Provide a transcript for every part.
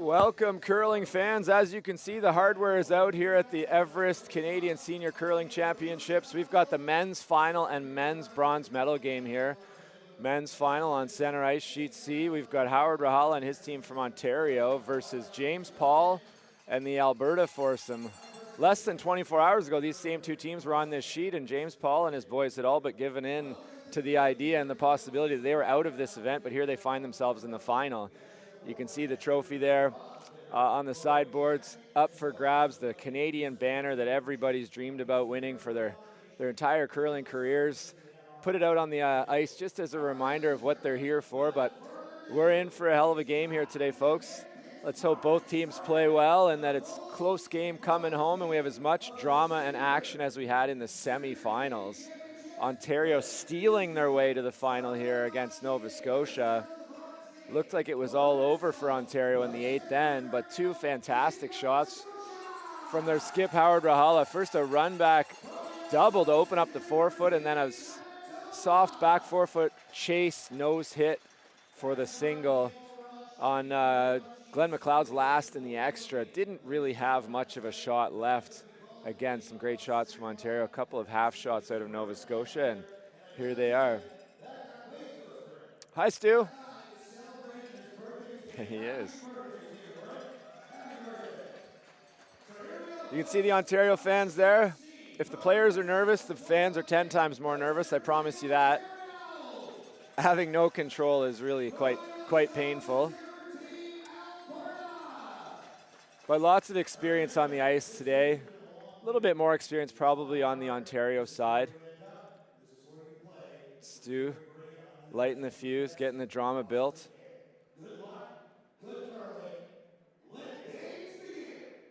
Welcome, curling fans. As you can see, the hardware is out here at the Everest Canadian Senior Curling Championships. We've got the men's final and men's bronze medal game here. Men's final on center ice, sheet C. We've got Howard Rahala and his team from Ontario versus James Paul and the Alberta foursome. Less than 24 hours ago, these same two teams were on this sheet, and James Paul and his boys had all but given in to the idea and the possibility that they were out of this event, but here they find themselves in the final. You can see the trophy there on the sideboards, up for grabs, the Canadian banner that everybody's dreamed about winning for their entire curling careers. Put it out on the ice just as a reminder of what they're here for, but we're in for a hell of a game here today, folks. Let's hope both teams play well and that it's a close game coming home and we have as much drama and action as we had in the semifinals. Ontario stealing their way to the final here against Nova Scotia. Looked like it was all over for Ontario in the eighth end, but two fantastic shots from their skip, Howard Rahala. First a run back double to open up the forefoot, and then a soft back forefoot chase nose hit for the single on Glenn McLeod's last in the extra. Didn't really have much of a shot left. Again, some great shots from Ontario, a couple of half shots out of Nova Scotia, and here they are. Hi, Stu. He is. You can see the Ontario fans there. If the players are nervous, the fans are 10 times more nervous, I promise you that. Having no control is really quite painful. But lots of experience on the ice today. A little bit more experience probably on the Ontario side. Stu, lighting the fuse, getting the drama built.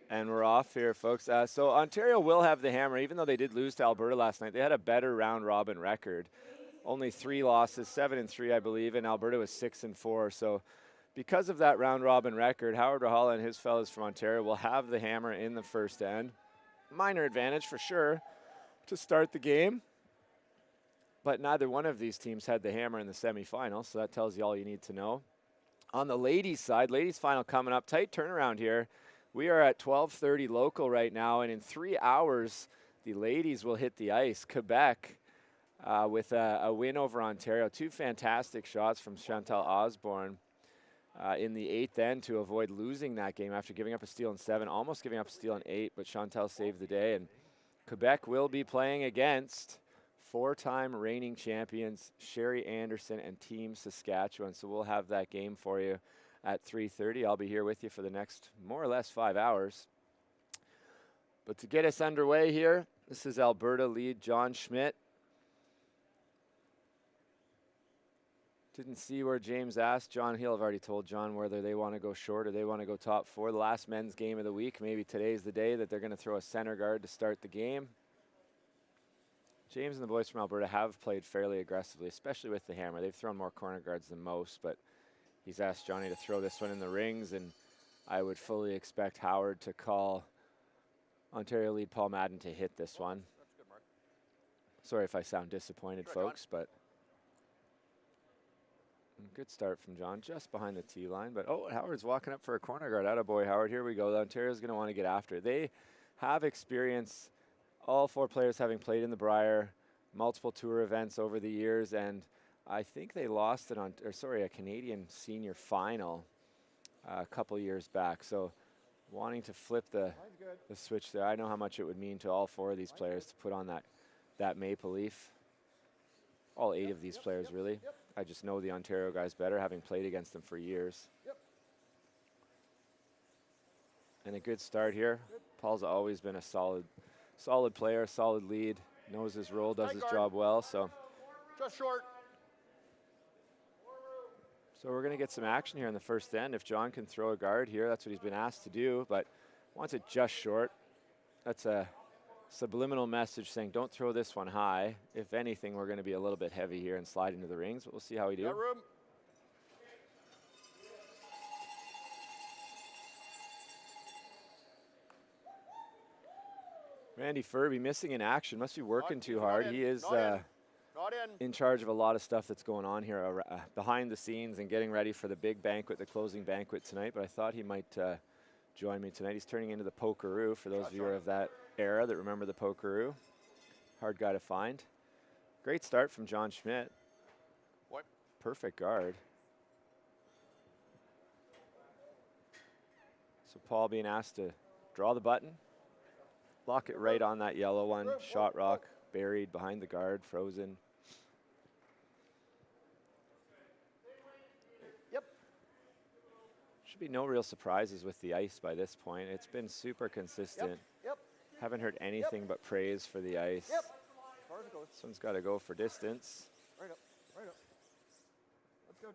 And we're off here, folks. So Ontario will have the hammer, even though they did lose to Alberta last night. They had a better round-robin record. Only 3 losses, 7-3, I believe, and Alberta was 6-4. So because of that round-robin record, Howard Rahala and his fellows from Ontario will have the hammer in the first end. Minor advantage for sure to start the game. But neither one of these teams had the hammer in the semifinals, so that tells you all you need to know. On the ladies' side, ladies' final coming up. Tight turnaround here. We are at 12:30 local right now, and in 3 hours, the ladies will hit the ice. Quebec with a win over Ontario. 2 fantastic shots from Chantal Osborne in the 8th end to avoid losing that game after giving up a steal in 7, almost giving up a steal in 8, but Chantal saved the day. And Quebec will be playing against 4-time reigning champions Sherry Anderson and Team Saskatchewan. So we'll have that game for you at 3:30. I'll be here with you for the next more or less 5 hours. But to get us underway here, this is Alberta lead John Schmidt. Didn't see where James asked. John Hill have already told John whether they want to go short or they want to go top 4. The last men's game of the week. Maybe today's the day that they're going to throw a center guard to start the game. James and the boys from Alberta have played fairly aggressively, especially with the hammer. They've thrown more corner guards than most, but he's asked Johnny to throw this one in the rings, and I would fully expect Howard to call Ontario lead Paul Madden to hit this one. That's good, Mark. Sorry if I sound disappointed, Good, folks, but good start from John, just behind the tee line. But, oh, Howard's walking up for a corner guard. Attaboy, Howard. Here we go. Ontario's going to want to get after it. They have experience, all 4 players having played in the Brier, multiple tour events over the years, and I think they lost it a Canadian senior final a couple years back. So wanting to flip the switch there. I know how much it would mean to all 4 of these players to put on that maple leaf. All 8 of these players, really. I just know the Ontario guys better, having played against them for years. And a good start here. Paul's always been a solid player, a solid lead. Knows his role, does his job well. So Just short. So we're going to get some action here in the first end. If John can throw a guard here, that's what he's been asked to do, but wants it just short. That's a subliminal message saying don't throw this one high. If anything, we're going to be a little bit heavy here and slide into the rings, but we'll see how we do. Got room. Randy Furby missing in action. Must be working too hard. He is Not in charge of a lot of stuff that's going on here behind the scenes and getting ready for the big banquet, the closing banquet tonight. But I thought he might join me tonight. He's turning into the Pokeroo, for those of you of that era that remember the Pokeroo. Hard guy to find. Great start from John Schmidt. What? Perfect guard. So Paul being asked to draw the button. Lock it right on that yellow one. Shot rock buried behind the guard, frozen. Yep. Should be no real surprises with the ice by this point. It's been super consistent. Yep. Haven't heard anything but praise for the ice. Yep. This one's got to go for distance. Right up. Right up. That's good.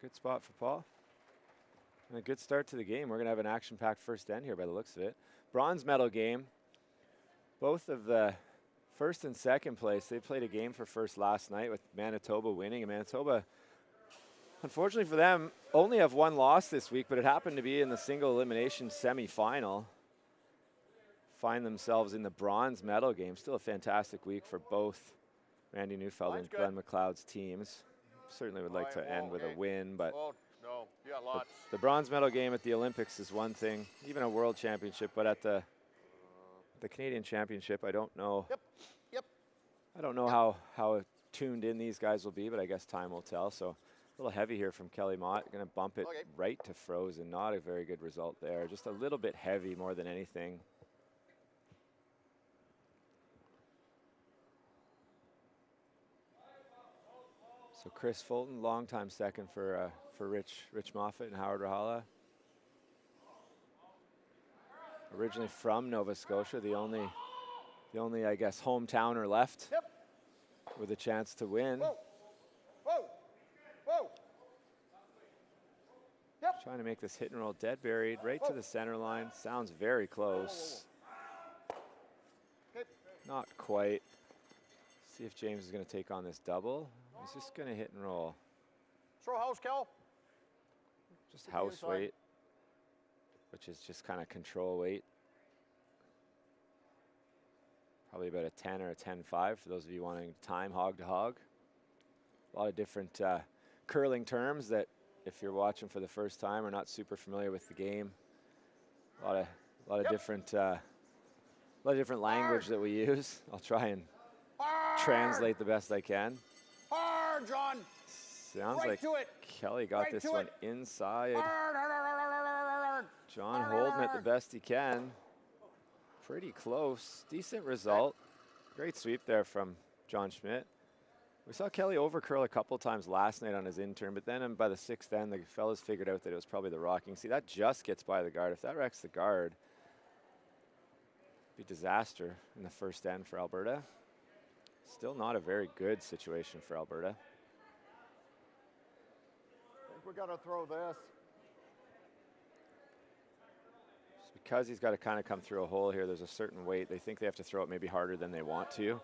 Good spot for Paul. And a good start to the game. We're going to have an action-packed first end here by the looks of it. Bronze medal game. Both of the first and second place, they played a game for first last night with Manitoba winning. And Manitoba, unfortunately for them, only have one loss this week, but it happened to be in the single elimination semifinal. Find themselves in the bronze medal game. Still a fantastic week for both Randy Neufeld and Glenn McLeod's teams. Certainly would like to end with a win, but no, you got lots. The bronze medal game at the Olympics is one thing, even a world championship, but at the Canadian Championship, I don't know. Yep. I don't know how tuned in these guys will be, but I guess time will tell. So a little heavy here from Kelly Mott. Going to bump it right to frozen. Not a very good result there. Just a little bit heavy more than anything. So Chris Fulton, longtime second for Rich Moffat and Howard Rahala. Originally from Nova Scotia, the only I guess hometowner left with a chance to win. Whoa. Yep. Trying to make this hit and roll dead buried right to the center line. Sounds very close. Not quite. See if James is going to take on this double. He's just going to hit and roll. Throw house, Cal. Just house weight, which is just kind of control weight. Probably about a 10 or a 10-5 for those of you wanting time hog to hog. A lot of different curling terms that if you're watching for the first time or not super familiar with the game, a lot of different language that we use. I'll try and translate the best I can. Hard, John. Sounds like Kelly got this one inside. John holding it the best he can. Pretty close. Decent result. Great sweep there from John Schmidt. We saw Kelly overcurl a couple times last night on his intern, but then by the sixth end, the fellas figured out that it was probably the rocking. See, that just gets by the guard. If that wrecks the guard, it'd be disaster in the first end for Alberta. Still not a very good situation for Alberta. I think we got to throw this. Just because he's got to kind of come through a hole here, there's a certain weight. They think they have to throw it maybe harder than they want to.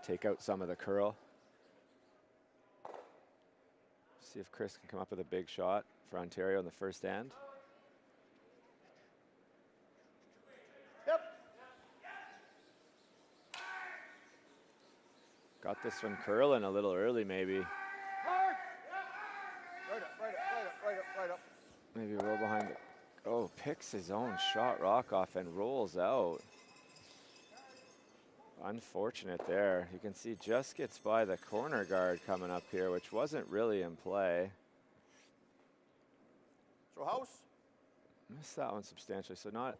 Take out some of the curl. See if Chris can come up with a big shot for Ontario in the first end. Got this one curling a little early, maybe. Right up. Maybe roll behind it. Oh, picks his own shot rock off and rolls out. Unfortunate there. You can see just gets by the corner guard coming up here, which wasn't really in play. So house? Missed that one substantially. So not,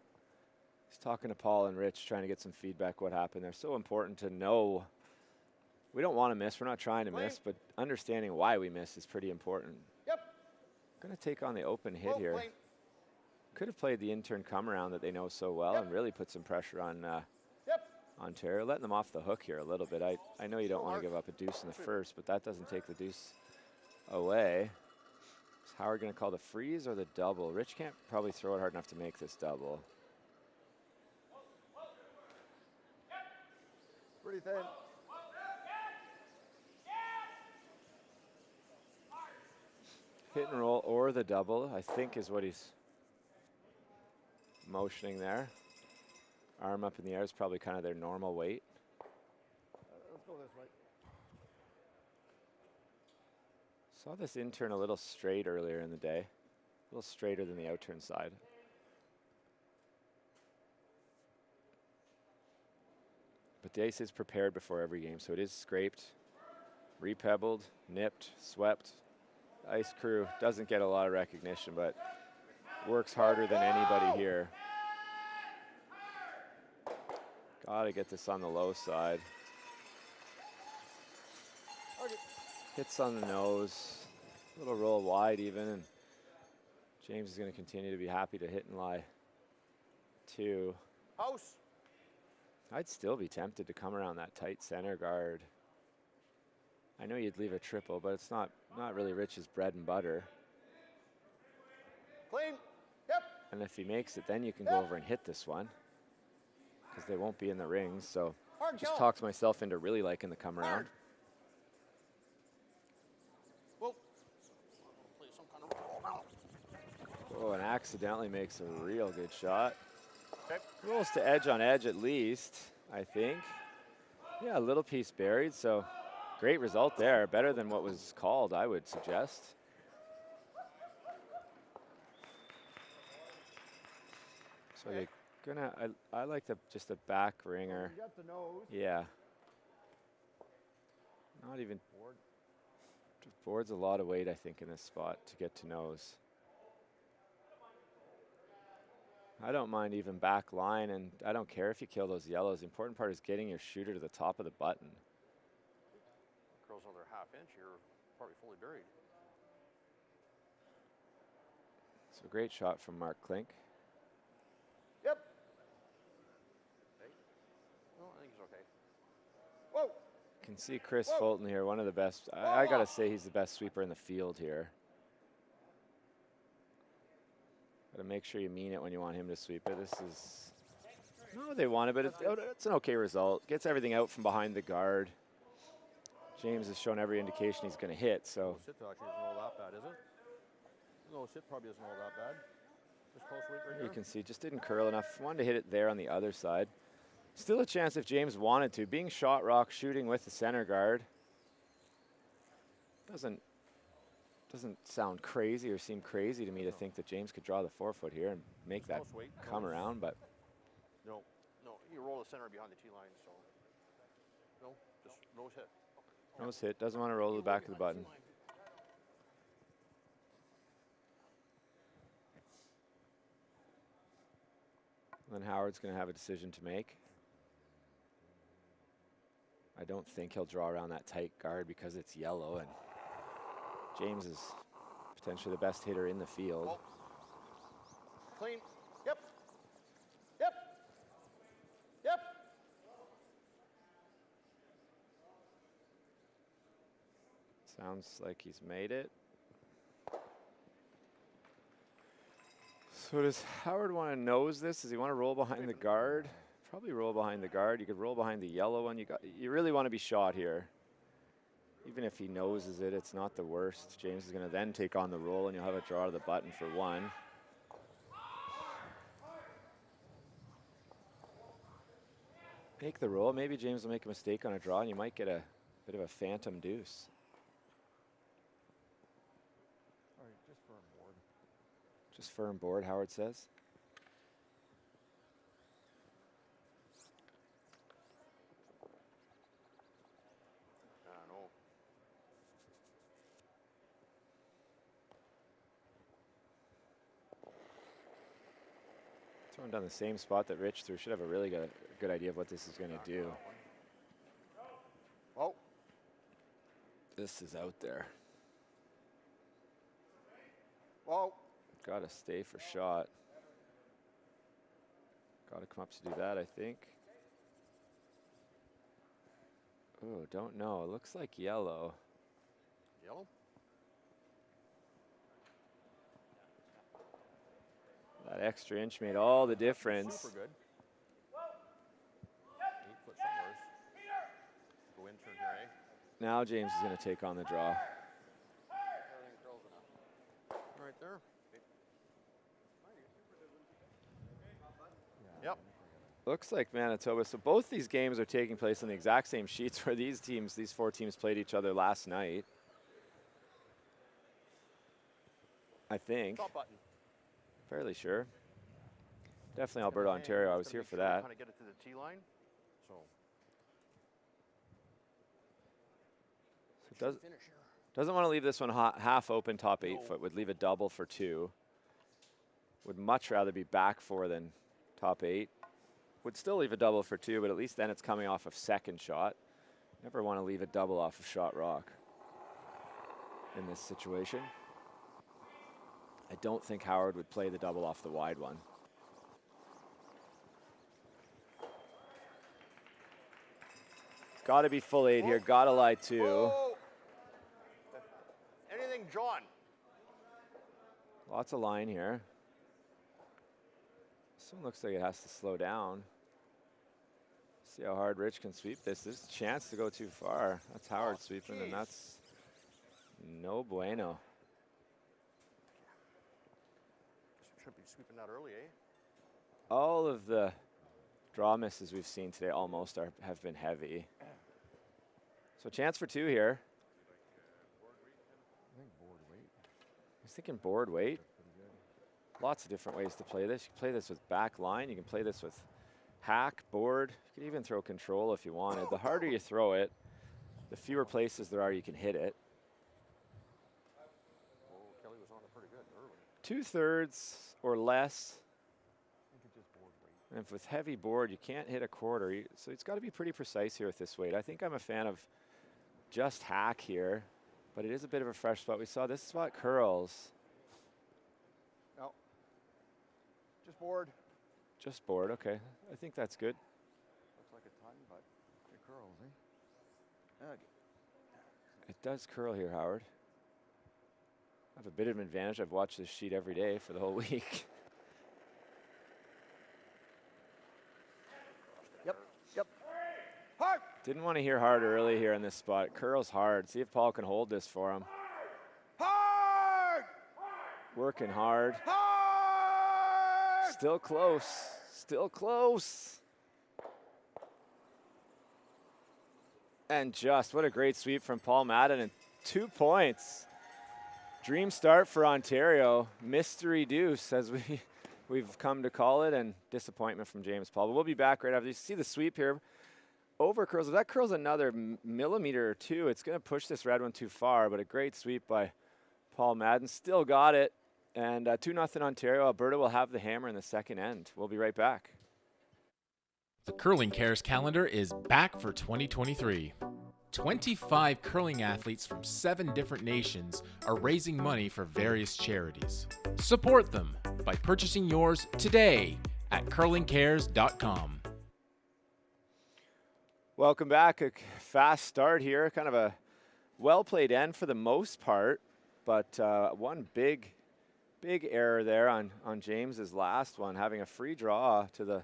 he's talking to Paul and Rich, trying to get some feedback what happened there. So important to know. We don't want to miss. We're not trying to miss, but understanding why we miss is pretty important. Going to take on the open hit here. Could have played the intern come around that they know so well and really put some pressure on Ontario. Letting them off the hook here a little bit. I know you don't want to give up a deuce in the first, but that doesn't take the deuce away. Is Howard going to call the freeze or the double? Rich can't probably throw it hard enough to make this double. Pretty thin. Hit and roll or the double, I think is what he's motioning there. Arm up in the air is probably kind of their normal weight. Let's go this way. Saw this in turn a little straight earlier in the day. A little straighter than the out turn side. But the ice is prepared before every game, so it is scraped, repebbled, nipped, swept. Ice crew doesn't get a lot of recognition, but works harder than anybody here. Gotta get this on the low side. Hits on the nose, a little roll wide even, and James is gonna continue to be happy to hit and lie two. House. I'd still be tempted to come around that tight center guard. I know you'd leave a triple, but it's not really Rich's bread and butter. Clean. Yep. And if he makes it, then you can go over and hit this one, because they won't be in the rings. So Hard just kill. talks myself into really liking the come around. Whoa. Oh, and accidentally makes a real good shot. Okay. Rolls to edge on edge at least, I think. Yeah, a little piece buried, so great result there. Better than what was called, I would suggest. So they're gonna, I like just a back ringer. You got the nose. Yeah. Not even, board's a lot of weight, I think, in this spot to get to nose. I don't mind even back line, and I don't care if you kill those yellows. The important part is getting your shooter to the top of the button. Curls another half inch here, probably fully buried. So great shot from Mark Klink. Yep. Okay. No, I think he's okay. Whoa. Can see Chris Fulton here, one of the best. I gotta say he's the best sweeper in the field here. Gotta make sure you mean it when you want him to sweep it. This is, no, they want it, but it's an okay result. Gets everything out from behind the guard. James has shown every indication he's gonna hit, so. Sit actually isn't all that bad, is it? No, sit probably isn't all that bad. Just close sweep right You here. can see, just didn't curl enough. Wanted to hit it there on the other side. Still a chance if James wanted to. Being shot rock, shooting with the center guard. Doesn't sound crazy or seem crazy to me to think that James could draw the 4-foot here and make that come around, but. No, you roll the center behind the T line, so. No, just nose hit. Nose hit, doesn't want to roll to the back of the button. Then Howard's going to have a decision to make. I don't think he'll draw around that tight guard because it's yellow, and James is potentially the best hitter in the field. Oh. Clean. Yep. Yep. Yep. Sounds like he's made it. So does Howard want to nose this? Does he want to roll behind the guard? Probably roll behind the guard. You could roll behind the yellow one. You really want to be shot here. Even if he noses it, it's not the worst. James is going to then take on the roll, and you'll have a draw to the button for one. Make the roll. Maybe James will make a mistake on a draw, and you might get a bit of a phantom deuce. All right, just firm board. Just firm board, Howard says. No. Throwing down the same spot that Rich threw. Should have a really good idea of what this is going to do. Oh. This is out there. Oh. Got to stay for shot. Got to come up to do that, I think. Oh, don't know. It looks like yellow. Yellow? That extra inch made all the difference. Super good. 8 foot somewhere. Go in, turn here, eh? Now James is going to take on the draw. Everything curls enough. Right there. Yep. Looks like Manitoba. So both these games are taking place on the exact same sheets where these 4 teams played each other last night. I think. Stop button. Fairly sure. Definitely Alberta, Ontario. I was here for that. Kind of get it to the tee line. So So doesn't want to leave this one half open top 8 foot. Would leave a double for 2. Would much rather be back 4 than top 8. Would still leave a double for 2, but at least then it's coming off of second shot. Never want to leave a double off of shot rock in this situation. I don't think Howard would play the double off the wide one. Got to be full 8 here. Got to lie 2. Whoa. Anything, John? Lots of line here. This one looks like it has to slow down. See how hard Rich can sweep this. There's a chance to go too far. That's Howard sweeping, and that's no bueno. Should be sweeping that early, eh? All of the draw misses we've seen today almost have been heavy. So chance for 2 here. I think board weight. I was thinking board weight. Lots of different ways to play this. You can play this with back line. You can play this with hack, board. You could even throw control if you wanted. The harder you throw it, the fewer places there are you can hit it. Oh, Kelly was on it pretty good early. 2/3 or less. I think it's just board weight. And if with heavy board, you can't hit a quarter. So it's got to be pretty precise here with this weight. I think I'm a fan of just hack here, but it is a bit of a fresh spot. We saw this spot curls. No. Just board. Just board, okay. I think that's good. Looks like a ton, but It curls, eh? okay. It does curl here, Howard. I have a bit of an advantage. I've watched this sheet every day for the whole week. Yep. Hard. Didn't want to hear hard early here in this spot. It curls hard. See if Paul can hold this for him. Hard. Working hard. Hard. Still close. Still close. And just, what a great sweep from Paul Madden, and 2 points. Dream start for Ontario. Mystery deuce, as we've come to call it, and disappointment from James Paul. But we'll be back right after. You see the sweep here. Over curls. If that curls another millimeter or 2, it's going to push this red one too far, but a great sweep by Paul Madden. Still got it. And 2-0 Ontario. Alberta will have the hammer in the second end. We'll be right back. The Curling Cares calendar is back for 2023. 25 curling athletes from 7 different nations are raising money for various charities. Support them by purchasing yours today at curlingcares.com. Welcome back. A fast start here. Kind of a well-played end for the most part, but one big error there on James's last one, having a free draw to the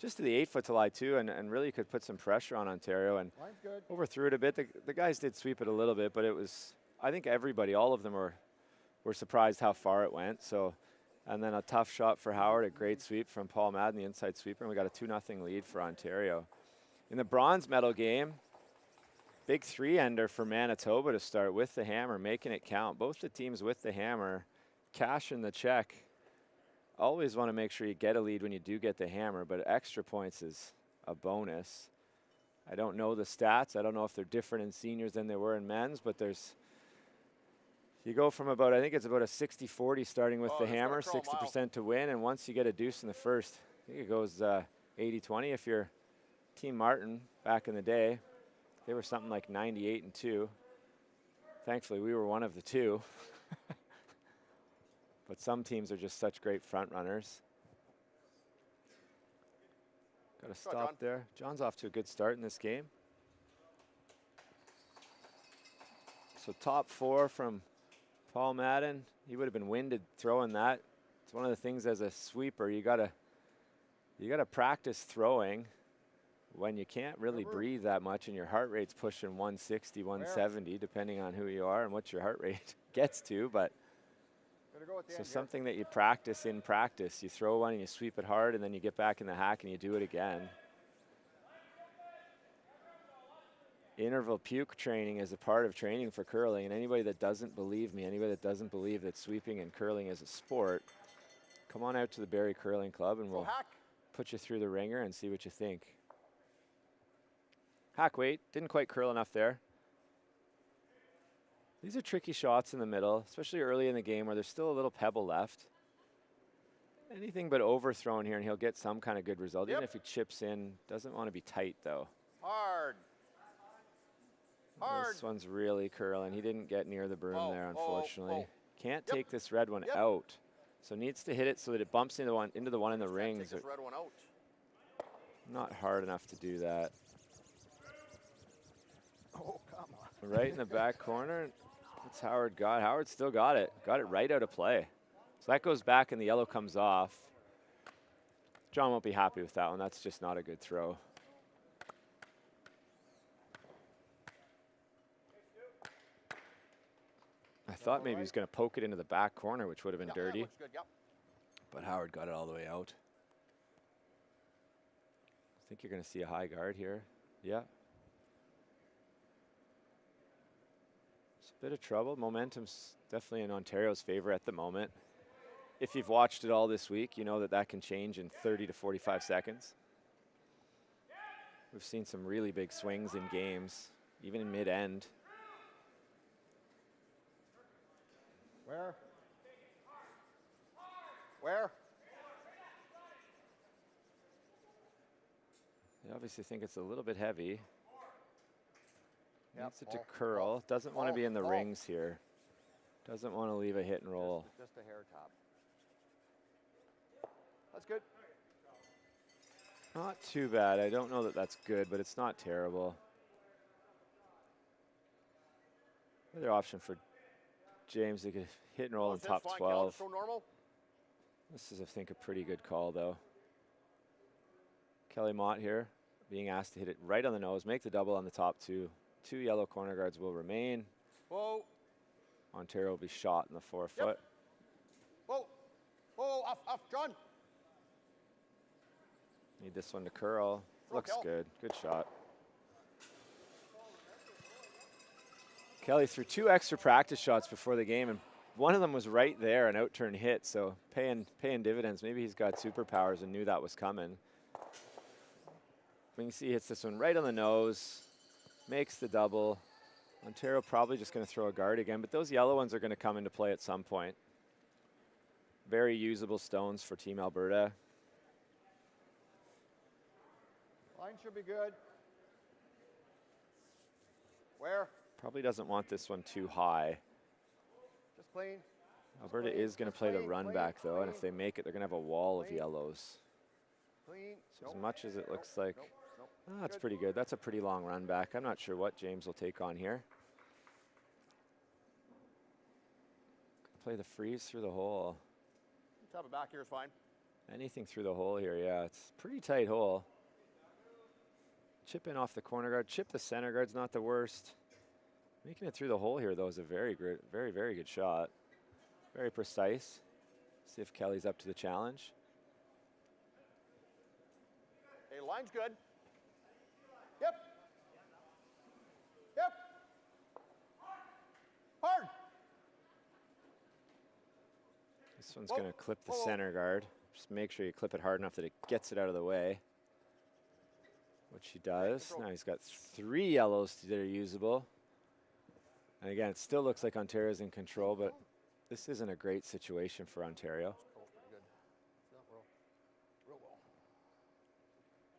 just to the 8 foot to lie 2, and really could put some pressure on Ontario and overthrew it a bit. The guys did sweep it a little bit, but it was, I think everybody, all of them were surprised how far it went. So, and then a tough shot for Howard, a great sweep from Paul Madden, the inside sweeper, and we got a 2-0 lead for Ontario. In the bronze medal game, big 3-ender for Manitoba to start with the hammer, making it count. Both the teams with the hammer, cashing the check. Always want to make sure you get a lead when you do get the hammer, but extra points is a bonus. I don't know the stats. I don't know if they're different in seniors than they were in men's, but you go from about, I think it's about a 60-40 starting with the hammer, 60% to win, and once you get a deuce in the first, I think it goes 80-20 if you're Team Martin back in the day. They were something like 98-2. Thankfully, we were one of the 2. But some teams are just such great front runners. Got to stop there. John's off to a good start in this game. So top 4 from Paul Madden. He would have been winded throwing that. It's one of the things as a sweeper, you gotta practice throwing when you can't really breathe that much and your heart rate's pushing 160, 170, depending on who you are and what your heart rate gets to. But so something that you practice in practice. You throw one and you sweep it hard, and then you get back in the hack and you do it again. interval puke training is a part of training for curling, and anybody that doesn't believe me, anybody that doesn't believe that sweeping and curling is a sport, come on out to the Barrie Curling Club and So we'll hack. put you through the ringer and see what you think. Hack weight, didn't quite curl enough there. These are tricky shots in the middle, especially early in the game where there's still a little pebble left. Anything but overthrown here and he'll get some kind of good result. Even if he chips in, doesn't want to be tight though. Hard. Hard. This one's really curling. He didn't get near the broom there, unfortunately. Can't Yep. take this red one Yep. out. So needs to hit it so that it bumps into the one in the Just gotta rings. Take this red one out. Not hard enough to do that. Oh, come on. Right in the back corner. That's Howard got. Howard still got it. Got it right out of play. So that goes back and the yellow comes off. John won't be happy with that one. That's just not a good throw. I thought maybe he was going to poke it into the back corner, which would have been dirty. Looks good, yep. But Howard got it all the way out. I think you're going to see a high guard here. Yeah. It's a bit of trouble. Momentum's definitely in Ontario's favor at the moment. If you've watched it all this week, you know that that can change in 30 to 45 seconds. We've seen some really big swings in games, even in mid-end. Where? Where? They obviously think it's a little bit heavy. Yep, Needs it to ball, curl. ball, Doesn't want to ball, be in the ball. rings here. Doesn't want to leave a hit and roll. Just a hair top. That's good. Not too bad. I don't know that that's good, but it's not terrible. Another option for James, they could hit and roll in Those hits top fine, Cal, 12. So normal. This is, I think, a pretty good call, though. Kelly Mott here, being asked to hit it right on the nose, make the double on the top two. 2 yellow corner guards will remain. Whoa. Ontario will be shot in the forefoot. Whoa. Whoa, off, John. Need this one to curl. Looks Kel. good. Good shot. Kelly threw 2 extra practice shots before the game, and one of them was right there, an out-turn hit, so paying dividends. Maybe he's got superpowers and knew that was coming. But you can see he hits this one right on the nose, makes the double. Ontario probably just going to throw a guard again, but those yellow ones are going to come into play at some point. Very usable stones for Team Alberta. Line should be good. Where? Probably doesn't want this one too high. Just clean. Alberta clean, is going to just play the clean, run clean, back, though, and if they clean. make it, they're going to have a wall of Clean. yellows. Clean. So Nope. as much as it Nope, looks like, nope, nope. oh, that's Good. pretty good. That's a pretty long run back. I'm not sure what James will take on here. Play the freeze through the hole. Tap it back here is fine. Anything through the hole here, yeah. It's a pretty tight hole. Chip in off the corner guard. Chip the center guard's not the worst. Making it through the hole here, though, is a very good, very good shot. Very precise. See if Kelly's up to the challenge. Hey, line's good. Yep. Yep. Hard. This one's Whoa, going to clip the whoa, whoa. center guard. Just make sure you clip it hard enough that it gets it out of the way. Which he does. control. Now he's got 3 yellows that are usable. And again, it still looks like Ontario's in control, but this isn't a great situation for Ontario. Curl's pretty good. Yeah, real well.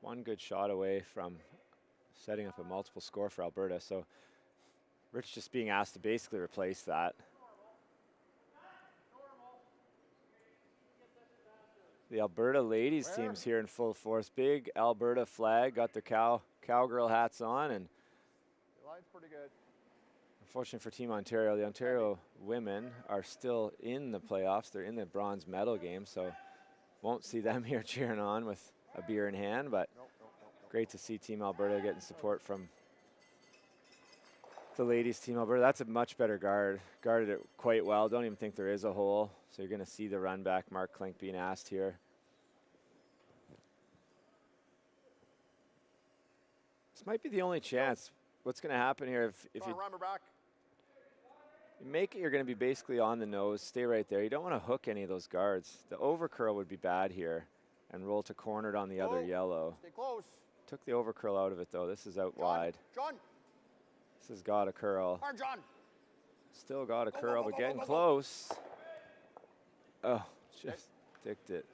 One good shot away from setting up a multiple score for Alberta. So Rich just being asked to basically replace that. The Alberta ladies Where? team's here in full force. Big Alberta flag, got their cowgirl hats on, and Your line's pretty good. unfortunately for Team Ontario, the Ontario women are still in the playoffs. They're in the bronze medal game, so won't see them here cheering on with a beer in hand, but Nope. great to see Team Alberta getting support from the ladies Team Alberta. That's a much better guard. Guarded it quite well. Don't even think there is a hole. So you're going to see the run back. Mark Klink being asked here. This might be the only chance. what's going to happen here if Come you on, Rhymer back. make it, you're going to be basically on the nose. Stay right there. You don't want to hook any of those guards. The overcurl would be bad here and roll to cornered on the other Go. yellow. Stay close. Took the overcurl out of it, though. This is out John. wide. John. This has got a curl. Hard, John. Still got a Go, curl, go, but go, getting go, go. close. Oh, just ticked it.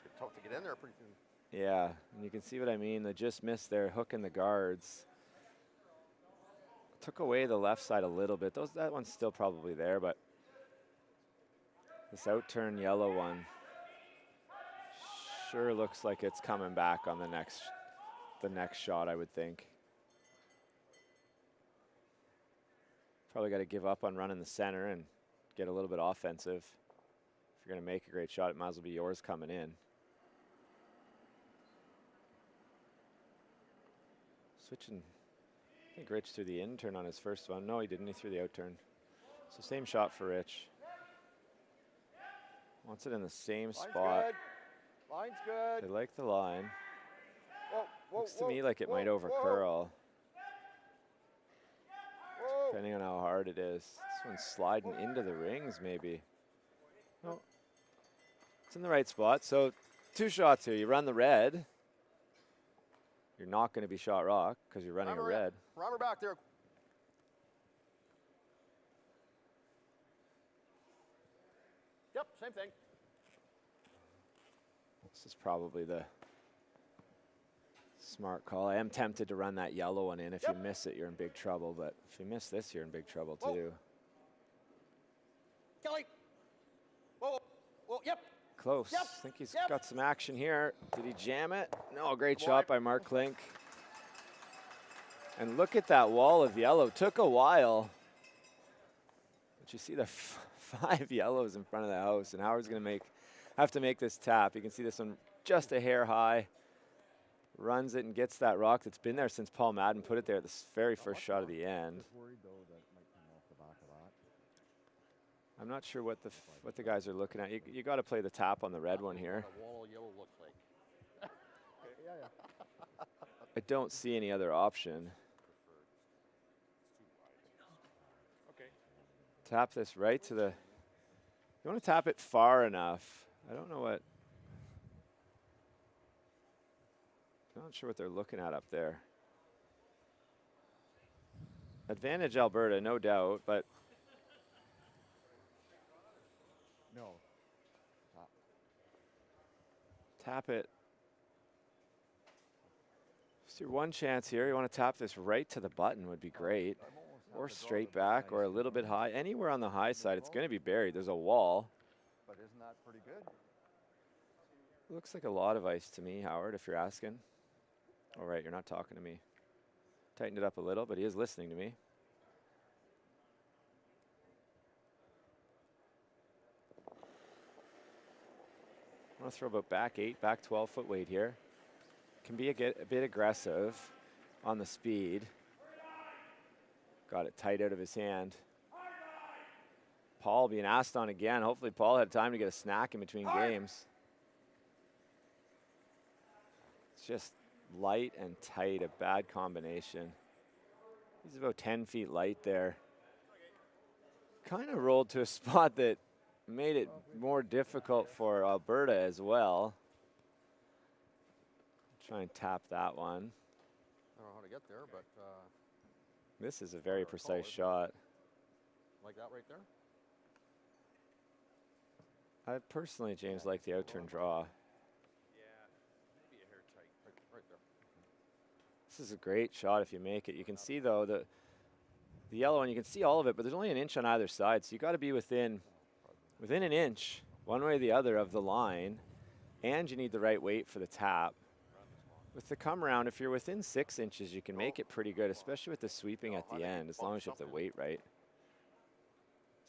It's tough to get in there pretty soon. Yeah, and you can see what I mean. They just missed there, hooking the guards. Took away the left side a little bit. That one's still probably there, but this outturn yellow one sure looks like it's coming back on the next shot, I would think. Probably got to give up on running the center and get a little bit offensive. If you're going to make a great shot, it might as well be yours coming in. Switching, I think Rich threw the in turn on his first one. No, he didn't. He threw the out turn. So same shot for Rich. Wants it in the same Line's spot. good. Line's good. They like the line. Whoa, whoa, Looks to whoa, me like it whoa, might whoa, overcurl, whoa. depending on how hard it is. This one's sliding into the rings, maybe. No, it's in the right spot. So 2 shots here. You run the red. You're not going to be shot rock because you're running a red. Rhymer back there. Yep, same thing. This is probably the smart call. I am tempted to run that yellow one in. If you miss it, you're in big trouble. But if you miss this, you're in big trouble Whoa. too. Kelly. Whoa, whoa, yep. Close. Yep. I think he's Yep. got some action here. Did he jam it? No, great Good shot boy. by Mark Klink. And look at that wall of yellow. Took a while. But you see the 5 yellows in front of the house, and Howard's going to have to make this tap. You can see this one just a hair high. Runs it and gets that rock that's been there since Paul Madden put it there at the very first shot of the end. Just worried though that might come off the back of that. I'm not sure what the guys are looking at. You got to play the tap on the red one here. What a wall of yellow looks like. I don't see any other option. Okay. Tap this right to the. You want to tap it far enough. I don't know what. I'm not sure what they're looking at up there. Advantage Alberta, no doubt, but No. tap it. Just your one chance here. You want to tap this right to the button would be great. Or straight back or a little bit high. Anywhere on the high side, it's going to be buried. There's a wall. But isn't that pretty good? Looks like a lot of ice to me, Howard, if you're asking. All right, you're not talking to me. Tightened it up a little, but he is listening to me. I want to throw about back 8, back 12 foot weight here. Can be a bit aggressive on the speed. Got it tight out of his hand. Paul being asked on again. Hopefully Paul had time to get a snack in between games. It's just light and tight, a bad combination. He's about 10 feet light there. Kind of rolled to a spot that made it more difficult for Alberta as well. Try and tap that one. I don't know how to get there, but This is a very precise shot. like that right there. I personally, James, like the out-turn draw. Maybe a hair tight. Right there. This is a great shot if you make it. You can see, though, the yellow one, you can see all of it, but there's only an inch on either side, so you got to be within an inch, one way or the other, of the line, and you need the right weight for the tap. With the come around, if you're within 6 inches, you can make it pretty good, especially with the sweeping at the end, as long as you have the weight right.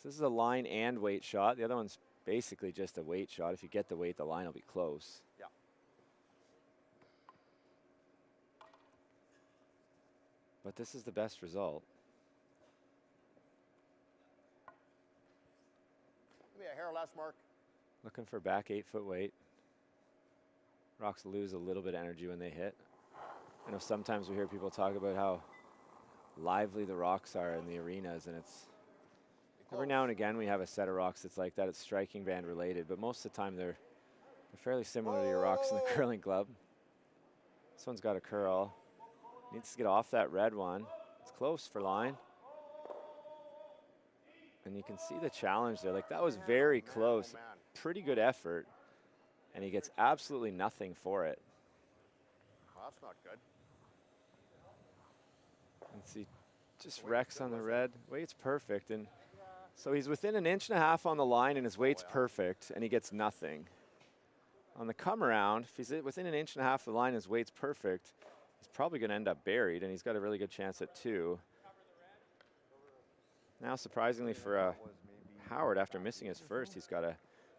So this is a line and weight shot. The other one's basically just a weight shot. If you get the weight, the line will be close. Yeah. But this is the best result. Give me a hair last mark. Looking for back 8 foot weight. Rocks lose a little bit of energy when they hit. I know sometimes we hear people talk about how lively the rocks are in the arenas, and it's every now and again we have a set of rocks that's like that. It's striking band related, but most of the time they're fairly similar to your rocks in the curling club. This one's got a curl. Needs to get off that red one. It's close for line. And you can see the challenge there. Like, that was very close. Pretty good effort. And he gets absolutely nothing for it. Well, that's not good. And see, just wrecks on the red. Weight's perfect. And so he's within 1.5 inches on the line, and his weight's perfect, and he gets nothing. On the come around, if he's within 1.5 inches of the line, his weight's perfect, he's probably going to end up buried, and he's got a really good chance at 2. Now, surprisingly for Howard, after missing his first, he's got a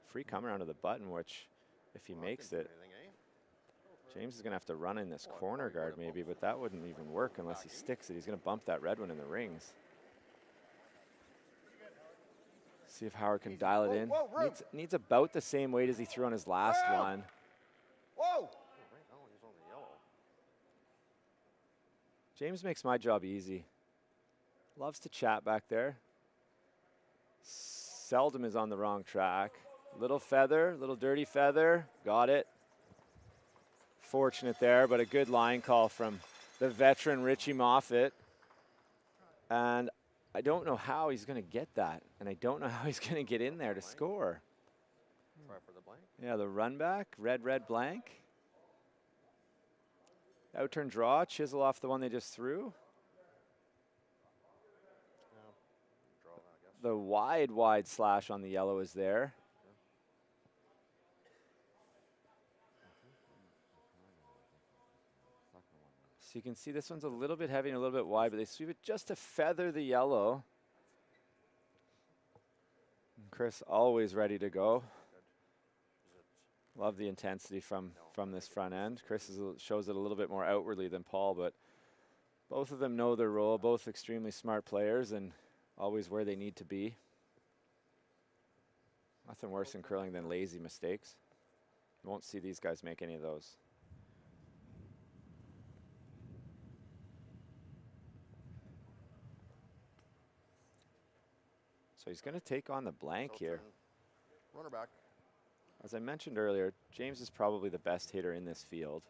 free come around to the button, which, if he makes it, James is going to have to run in this corner guard maybe, but that wouldn't even work unless he sticks it. He's going to bump that red one in the rings. See if Howard can dial it in. Needs about the same weight as he threw on his last one. Whoa! James makes my job easy. Loves to chat back there. Seldom is on the wrong track. Little feather, little dirty feather. Got it. Fortunate there, but a good line call from the veteran Richie Moffat. And I don't know how he's going to get that. And I don't know how he's going to get in there to score. Try for the blank. Yeah, the run back, red, blank. Out-turn draw, chisel off the one they just threw. Draw that, I guess. The wide slash on the yellow is there. So you can see this one's a little bit heavy and a little bit wide, but they sweep it just to feather the yellow. And Chris always ready to go. Love the intensity from this front end. Chris shows it a little bit more outwardly than Paul, but both of them know their role, both extremely smart players and always where they need to be. Nothing worse in curling than lazy mistakes. You won't see these guys make any of those. So he's going to take on the blank here. Runner back. As I mentioned earlier, James is probably the best hitter in this field.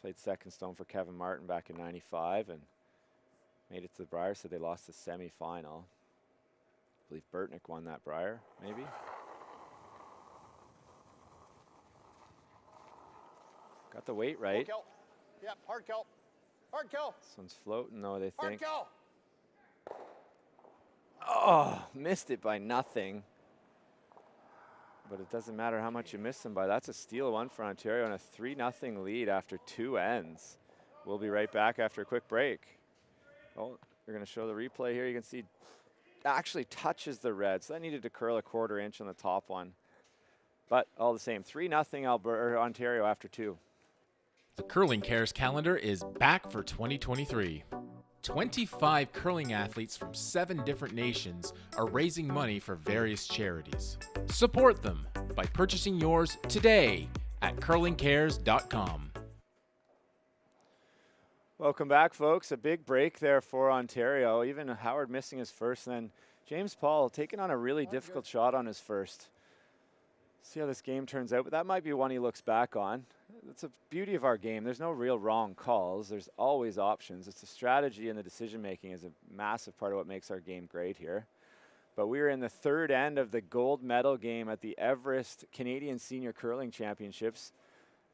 Played second stone for Kevin Martin back in '95 and made it to the Brier, so they lost the semifinal. I believe Burtnick won that Brier, maybe. Got the weight right. Kill. Yep, hard kill. Hard kill. This one's floating though, they Hard think. kill. Oh, missed it by nothing. But it doesn't matter how much you miss them by. That's a steal one for Ontario and a 3-0 lead after 2 ends. We'll be right back after a quick break. Oh, we're going to show the replay here. You can see actually touches the red. So that needed to curl a 1/4 inch on the top one. But all the same, 3-0 Ontario after 2. The Curling Cares calendar is back for 2023. 25 curling athletes from 7 different nations are raising money for various charities. Support them by purchasing yours today at curlingcares.com. Welcome back, folks. A big break there for Ontario. Even Howard missing his first, and then James Paul taking on a really difficult shot on his first. See how this game turns out, but that might be one he looks back on. That's the beauty of our game. There's no real wrong calls. There's always options. It's the strategy and the decision-making is a massive part of what makes our game great here. But we are in the 3rd end of the gold medal game at the Everest Canadian Senior Curling Championships.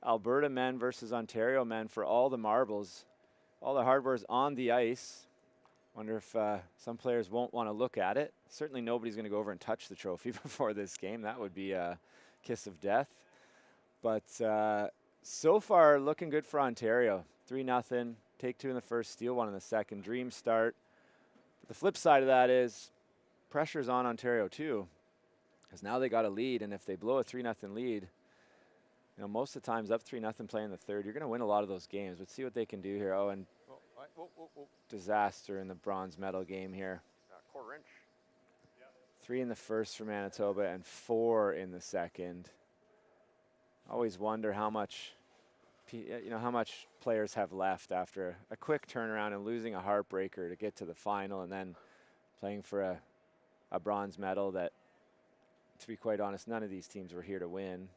Alberta men versus Ontario men for all the marbles. All the hardware's on the ice. Wonder if some players won't want to look at it. Certainly nobody's going to go over and touch the trophy before this game. That would be a kiss of death. But so far, looking good for Ontario. 3-0, take 2 in the first, steal 1 in the second. Dream start. But the flip side of that is pressure's on Ontario too, because now they got a lead, and if they blow a 3-0 lead, you know, most of the times up 3-0 playing the third, you're going to win a lot of those games. Let's see what they can do here. Oh, and disaster in the bronze medal game here. 1/4 inch. 3 in the first for Manitoba and 4 in the second. Always wonder how much, how much players have left after a quick turnaround and losing a heartbreaker to get to the final, and then playing for a bronze medal that, to be quite honest, none of these teams were here to win.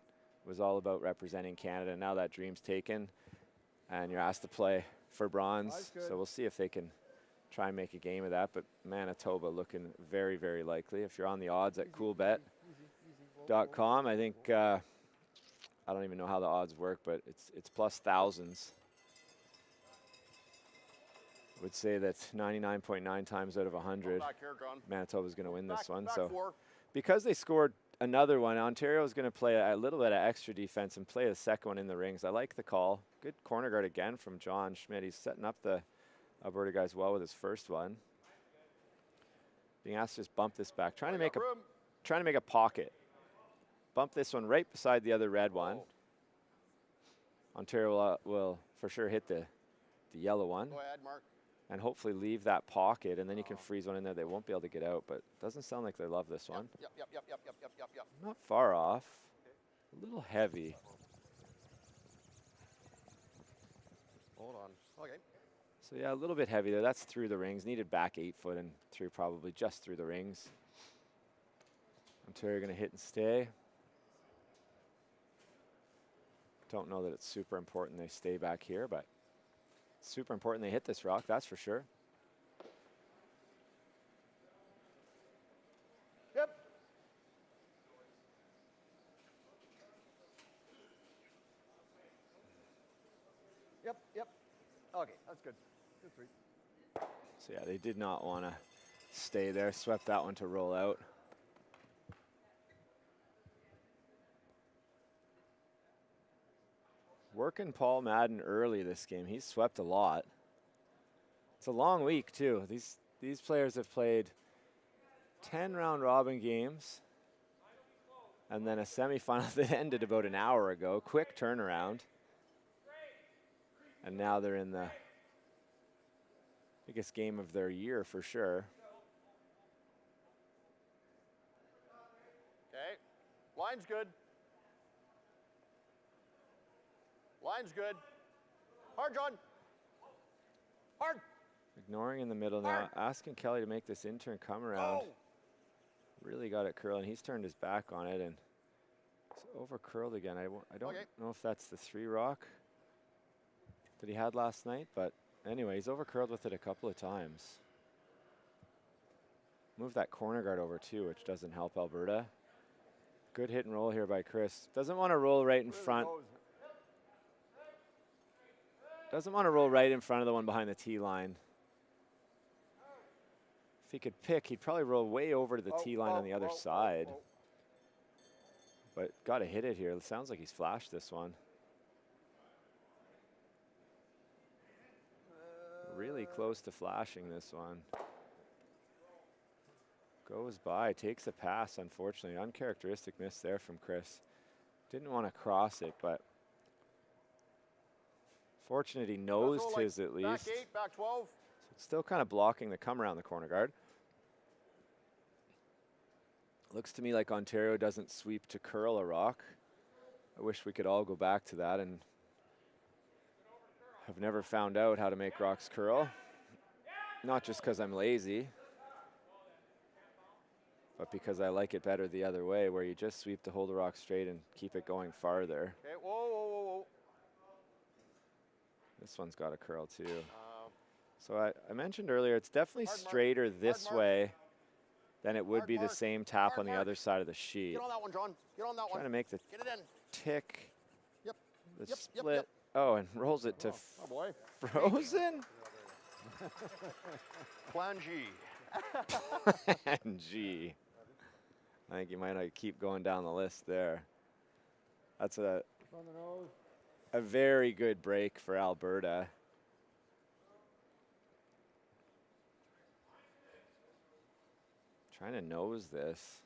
It was all about representing Canada. Now that dream's taken, and you're asked to play for bronze. So we'll see if they can try and make a game of that. But Manitoba looking very, very likely. If you're on the odds at coolbet.com, I think, I don't even know how the odds work, but it's plus thousands. Would say that 99.9 times out of 100, Manitoba's going to win this one. So because they scored another one, Ontario is going to play a little bit of extra defense and play the second one in the rings. I like the call. Good corner guard again from John Schmidt. He's setting up the Alberta guys well with his first one. Being asked to just bump this back, trying to make a pocket. Bump this one right beside the other red one. Ontario will for sure hit the yellow one. Go ahead, Mark. And hopefully leave that pocket, and then you can freeze one in there. They won't be able to get out, but it doesn't sound like they love this one. Yep. Not far off. A little heavy. Hold on. Okay. So yeah, a little bit heavy there. That's through the rings. Needed back 8 foot and through, probably just through the rings. Ontario going to hit and stay. Don't know that it's super important they stay back here, but it's super important they hit this rock, that's for sure. Yep. Okay, that's good. Good 3. So yeah, they did not want to stay there. Swept that one to roll out. Working Paul Madden early this game. He's swept a lot. It's a long week too. These players have played 10 round robin games and then a semifinal that ended about an hour ago. Quick turnaround. And now they're in the biggest game of their year for sure. Okay. Line's good. Line's good. Hard, John. Hard. Ignoring in the middle now, asking Kelly to make this in-turn come around. Really got it curling. He's turned his back on it and it's over curled again. I don't know if that's the 3 rock that he had last night, but anyway, he's over curled with it a couple of times. Move that corner guard over too, which doesn't help Alberta. Good hit and roll here by Chris. Doesn't want to roll right in front. Doesn't want to roll right in front of the one behind the tee line. If he could pick, he'd probably roll way over to the tee line on the other side. But got to hit it here. It sounds like he's flashed this one. Really close to flashing this one. Goes by, takes a pass, unfortunately. Uncharacteristic miss there from Chris. Didn't want to cross it, but fortunate he nosed his at least. Back 8, back 12. So it's still kind of blocking the come around the corner guard. Looks to me like Ontario doesn't sweep to curl a rock. I wish we could all go back to that, and I've never found out how to make rocks curl. Not just because I'm lazy, but because I like it better the other way, where you just sweep to hold the rock straight and keep it going farther. Okay, whoa. This one's got a curl too. So I mentioned earlier, it's definitely straighter this way than it would be the same tap on the other side of the sheet. Get on that one, John. Get on that one. Trying to make the Get it in. tick, Yep. the split. Oh, and rolls it to boy. frozen? Plan G. And G. I think you might keep going down the list there. That's a very good break for Alberta. Trying to nose this.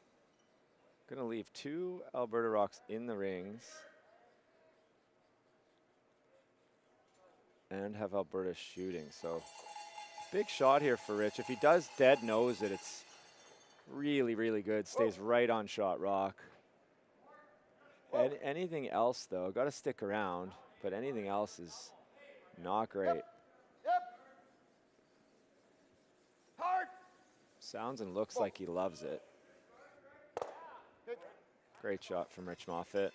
Gonna leave 2 Alberta rocks in the rings. And have Alberta shooting. So big shot here for Rich. If he does dead nose it, it's really, really good. Stays right on shot rock. Anything else, though, got to stick around, but anything else is not great. Hard. Sounds and looks like he loves it. Great shot from Rich Moffitt.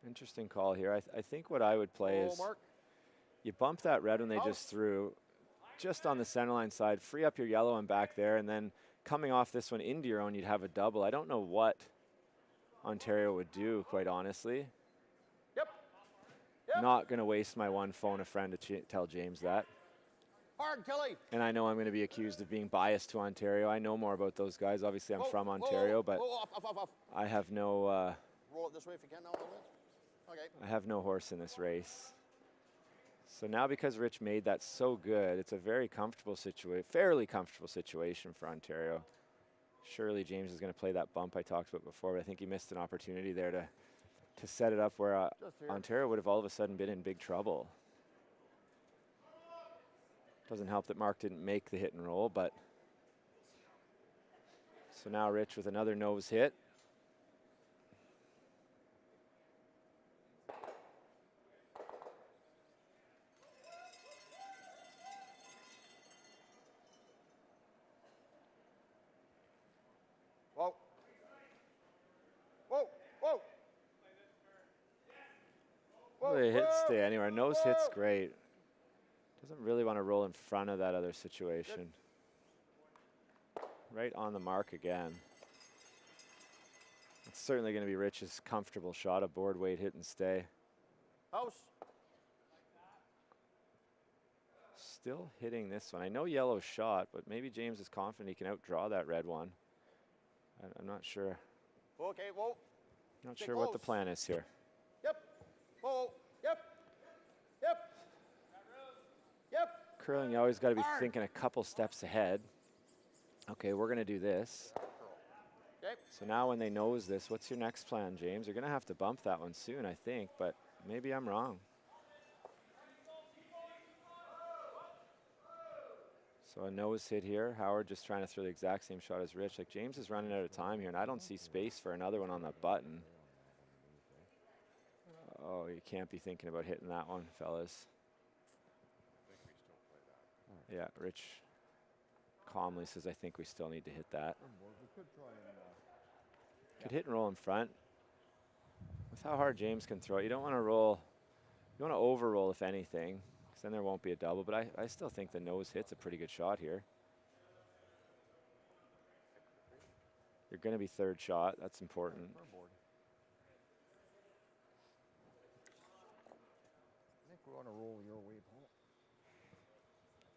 Interesting call here. I think what I would play is you bump that red one they just threw just on the center line side, free up your yellow one back there, and then coming off this one into your own, you'd have a double. I don't know what Ontario would do, quite honestly. Yep. Not going to waste my one phone a friend to tell James that. Hard, Kelly. And I know I'm going to be accused of being biased to Ontario. I know more about those guys. Obviously, I'm from Ontario, but Off. I have no Roll it this way if you can now a little bit. Okay. I have no horse in this race. So now because Rich made that so good, it's a very comfortable situation, fairly comfortable situation for Ontario. Surely James is going to play that bump I talked about before, but I think he missed an opportunity there to set it up where Ontario would have all of a sudden been in big trouble. Doesn't help that Mark didn't make the hit and roll, but so now Rich with another nose hit. The hit stay anywhere. Nose hit's great. Doesn't really want to roll in front of that other situation. Right on the mark again. It's certainly going to be Rich's comfortable shot, a board weight hit and stay. House. Still hitting this one. I know yellow shot, but maybe James is confident he can outdraw that red one. I'm not sure. Okay, whoa. Not sure what the plan is here. Yep. Whoa. Yep. Curling, you always got to be thinking a couple steps ahead. Okay, we're going to do this. Okay. So now when they nose this, what's your next plan, James? You're going to have to bump that one soon, I think, but maybe I'm wrong. So a nose hit here. Howard just trying to throw the exact same shot as Rich. Like James is running out of time here, and I don't see space for another one on the button. Oh, you can't be thinking about hitting that one, fellas. Yeah, Rich calmly says, I think we still need to hit that. Could hit and roll in front. With how hard James can throw it, you don't want to roll. You want to over-roll, if anything, because then there won't be a double. But I still think the nose hit's a pretty good shot here. You're going to be third shot. That's important. I think we want to roll your way, Paul.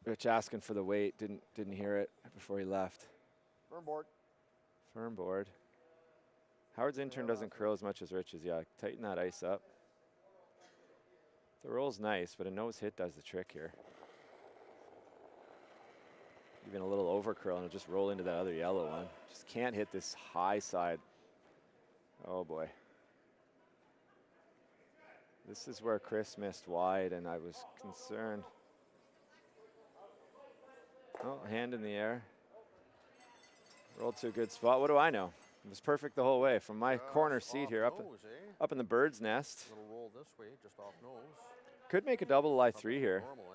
Rich asking for the weight, didn't hear it before he left. Firm board. Firm board. Howard's intern doesn't curl as much as Rich's. Yeah, tighten that ice up. The roll's nice, but a nose hit does the trick here. Even a little over curl and it'll just roll into that other yellow one. Just can't hit this high side. Oh boy. This is where Chris missed wide and I was concerned. Oh, hand in the air. Rolled to a good spot. What do I know? It was perfect the whole way from my corner seat here up in the bird's nest. Little roll this way, just off nose. Could make a double lie three here. Normal,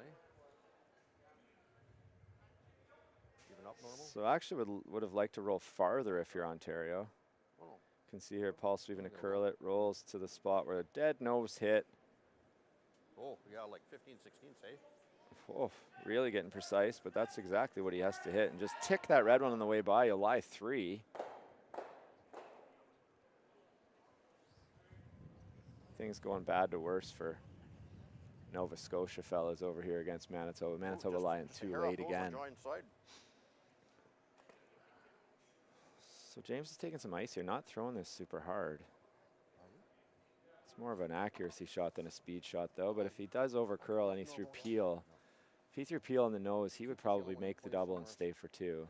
Even up normal. So actually would have liked to roll farther if you're Ontario. Oh. Can see here Paul Sweven to curl it, rolls to the spot where a dead nose hit. Oh, yeah, like 15, 16, say. Oh, really getting precise, but that's exactly what he has to hit. And just tick that red one on the way by, you'll lie three. Things going bad to worse for Nova Scotia fellas over here against Manitoba. Manitoba lying too late again. So James is taking some ice here, not throwing this super hard. It's more of an accuracy shot than a speed shot though, but if he does over curl and he threw peel, if he threw peel on the nose, he would probably make the double and stay for two.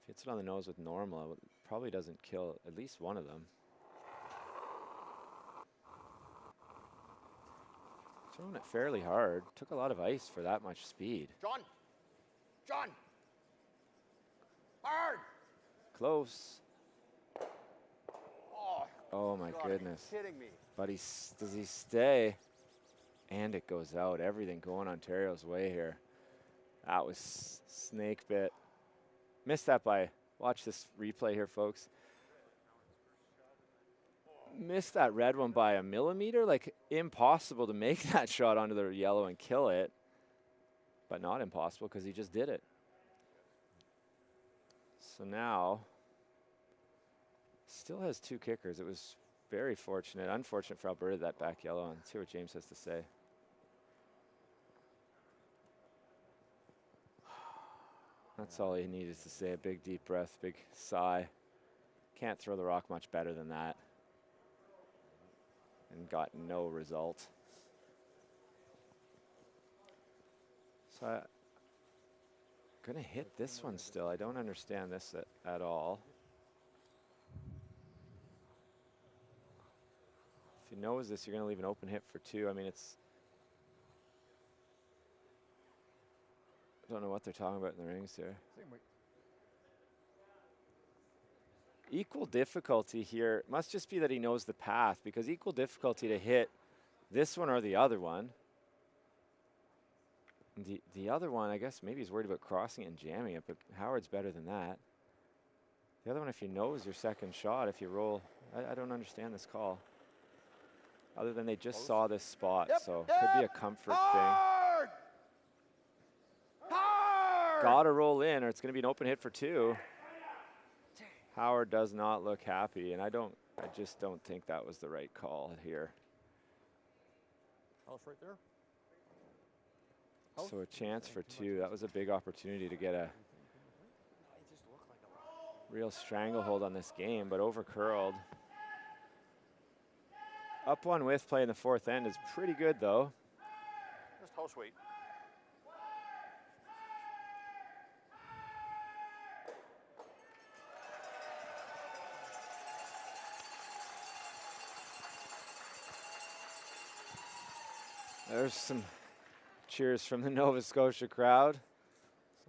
If he hits it on the nose with normal, it probably doesn't kill at least one of them. Throwing it fairly hard. Took a lot of ice for that much speed. John! Hard! Hard! Close. Oh, Oh my God, goodness. are you kidding me? But does he stay? And it goes out. Everything going Ontario's way here. That was snake bit. Missed that by, watch this replay here, folks. Missed that red one by a millimeter. Like, impossible to make that shot onto the yellow and kill it. But not impossible because he just did it. So now, still has 2 kickers. It was very fortunate. Unfortunate for Alberta, that back yellow. And see what James has to say. That's all he needed to say. A big deep breath, big sigh. Can't throw the rock much better than that. And got no result. So I'm gonna hit this one still. I don't understand this at all. If he knows this, you're gonna leave an open hit for 2. I mean, it's, I don't know what they're talking about in the rings here. Equal difficulty here. Must just be that he knows the path, because equal difficulty to hit this one or the other one. The other one, I guess maybe he's worried about crossing it and jamming it, but Howard's better than that. The other one, if you knows your second shot, if you roll, I don't understand this call. Other than they just saw this spot, so could be a comfort thing. Gotta roll in, or it's gonna be an open hit for 2. Howard does not look happy, and I just don't think that was the right call here. House right there. So a chance for 2. That was a big opportunity to get a real stranglehold on this game, but over curled. Up 1 with play in the 4th end is pretty good, though. Just house weight. There's some cheers from the Nova Scotia crowd.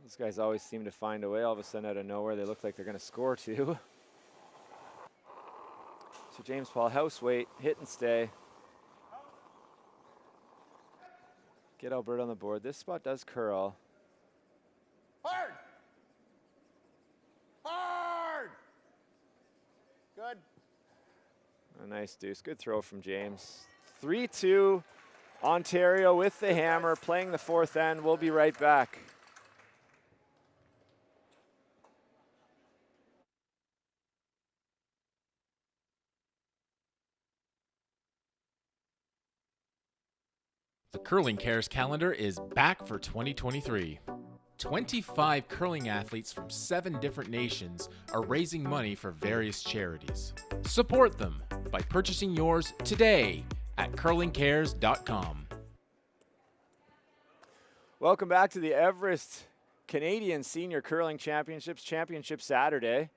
These guys always seem to find a way. All of a sudden, out of nowhere, they look like they're going to score 2. So James Paul, house weight, hit and stay. Get Alberta on the board. This spot does curl. Hard! Hard! Good. A nice deuce. Good throw from James. 3-2. Ontario with the hammer, playing the 4th end. We'll be right back. The Curling Cares calendar is back for 2023. 25 curling athletes from 7 different nations are raising money for various charities. Support them by purchasing yours today at curlingcares.com. Welcome back to the Everest Canadian Senior Curling Championships, Championship Saturday.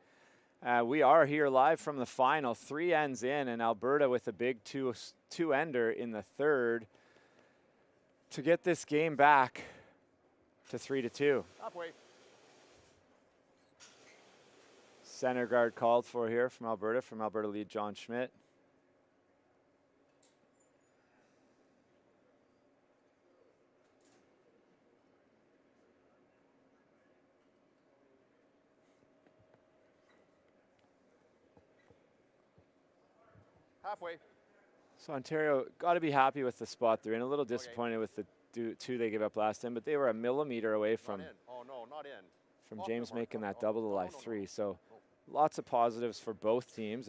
We are here live from the final, 3 ends in, and Alberta with a big two-ender in the 3rd to get this game back to 3-2. Halfway. Center guard called for here from Alberta lead John Schmidt. Halfway. So Ontario got to be happy with the spot they're in. A little disappointed with the 2 they gave up last time, but they were a millimeter away from, Not in. Oh, no, not in. from Off James the mark. making that No, double to no, life no, 3. no. So No. lots of positives for both teams.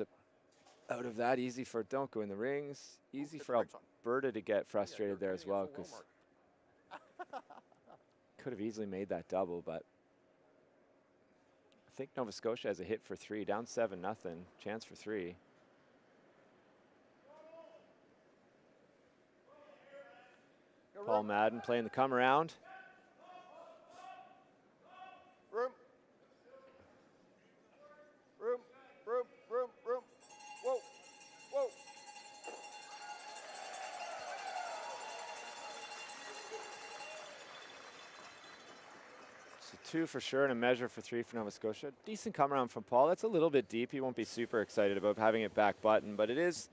Out of that, easy for, don't go in the rings. Easy Hit for the brakes on. Alberta to get frustrated Yeah, there you're as well, getting a because full wall mark. could have easily made that double, but I think Nova Scotia has a hit for 3, down 7-0, chance for 3. Paul Madden playing the come around. Room. Room, room, room, room. Whoa, whoa. So 2 for sure and a measure for 3 for Nova Scotia. Decent come around from Paul. That's a little bit deep. He won't be super excited about having it back button, but it is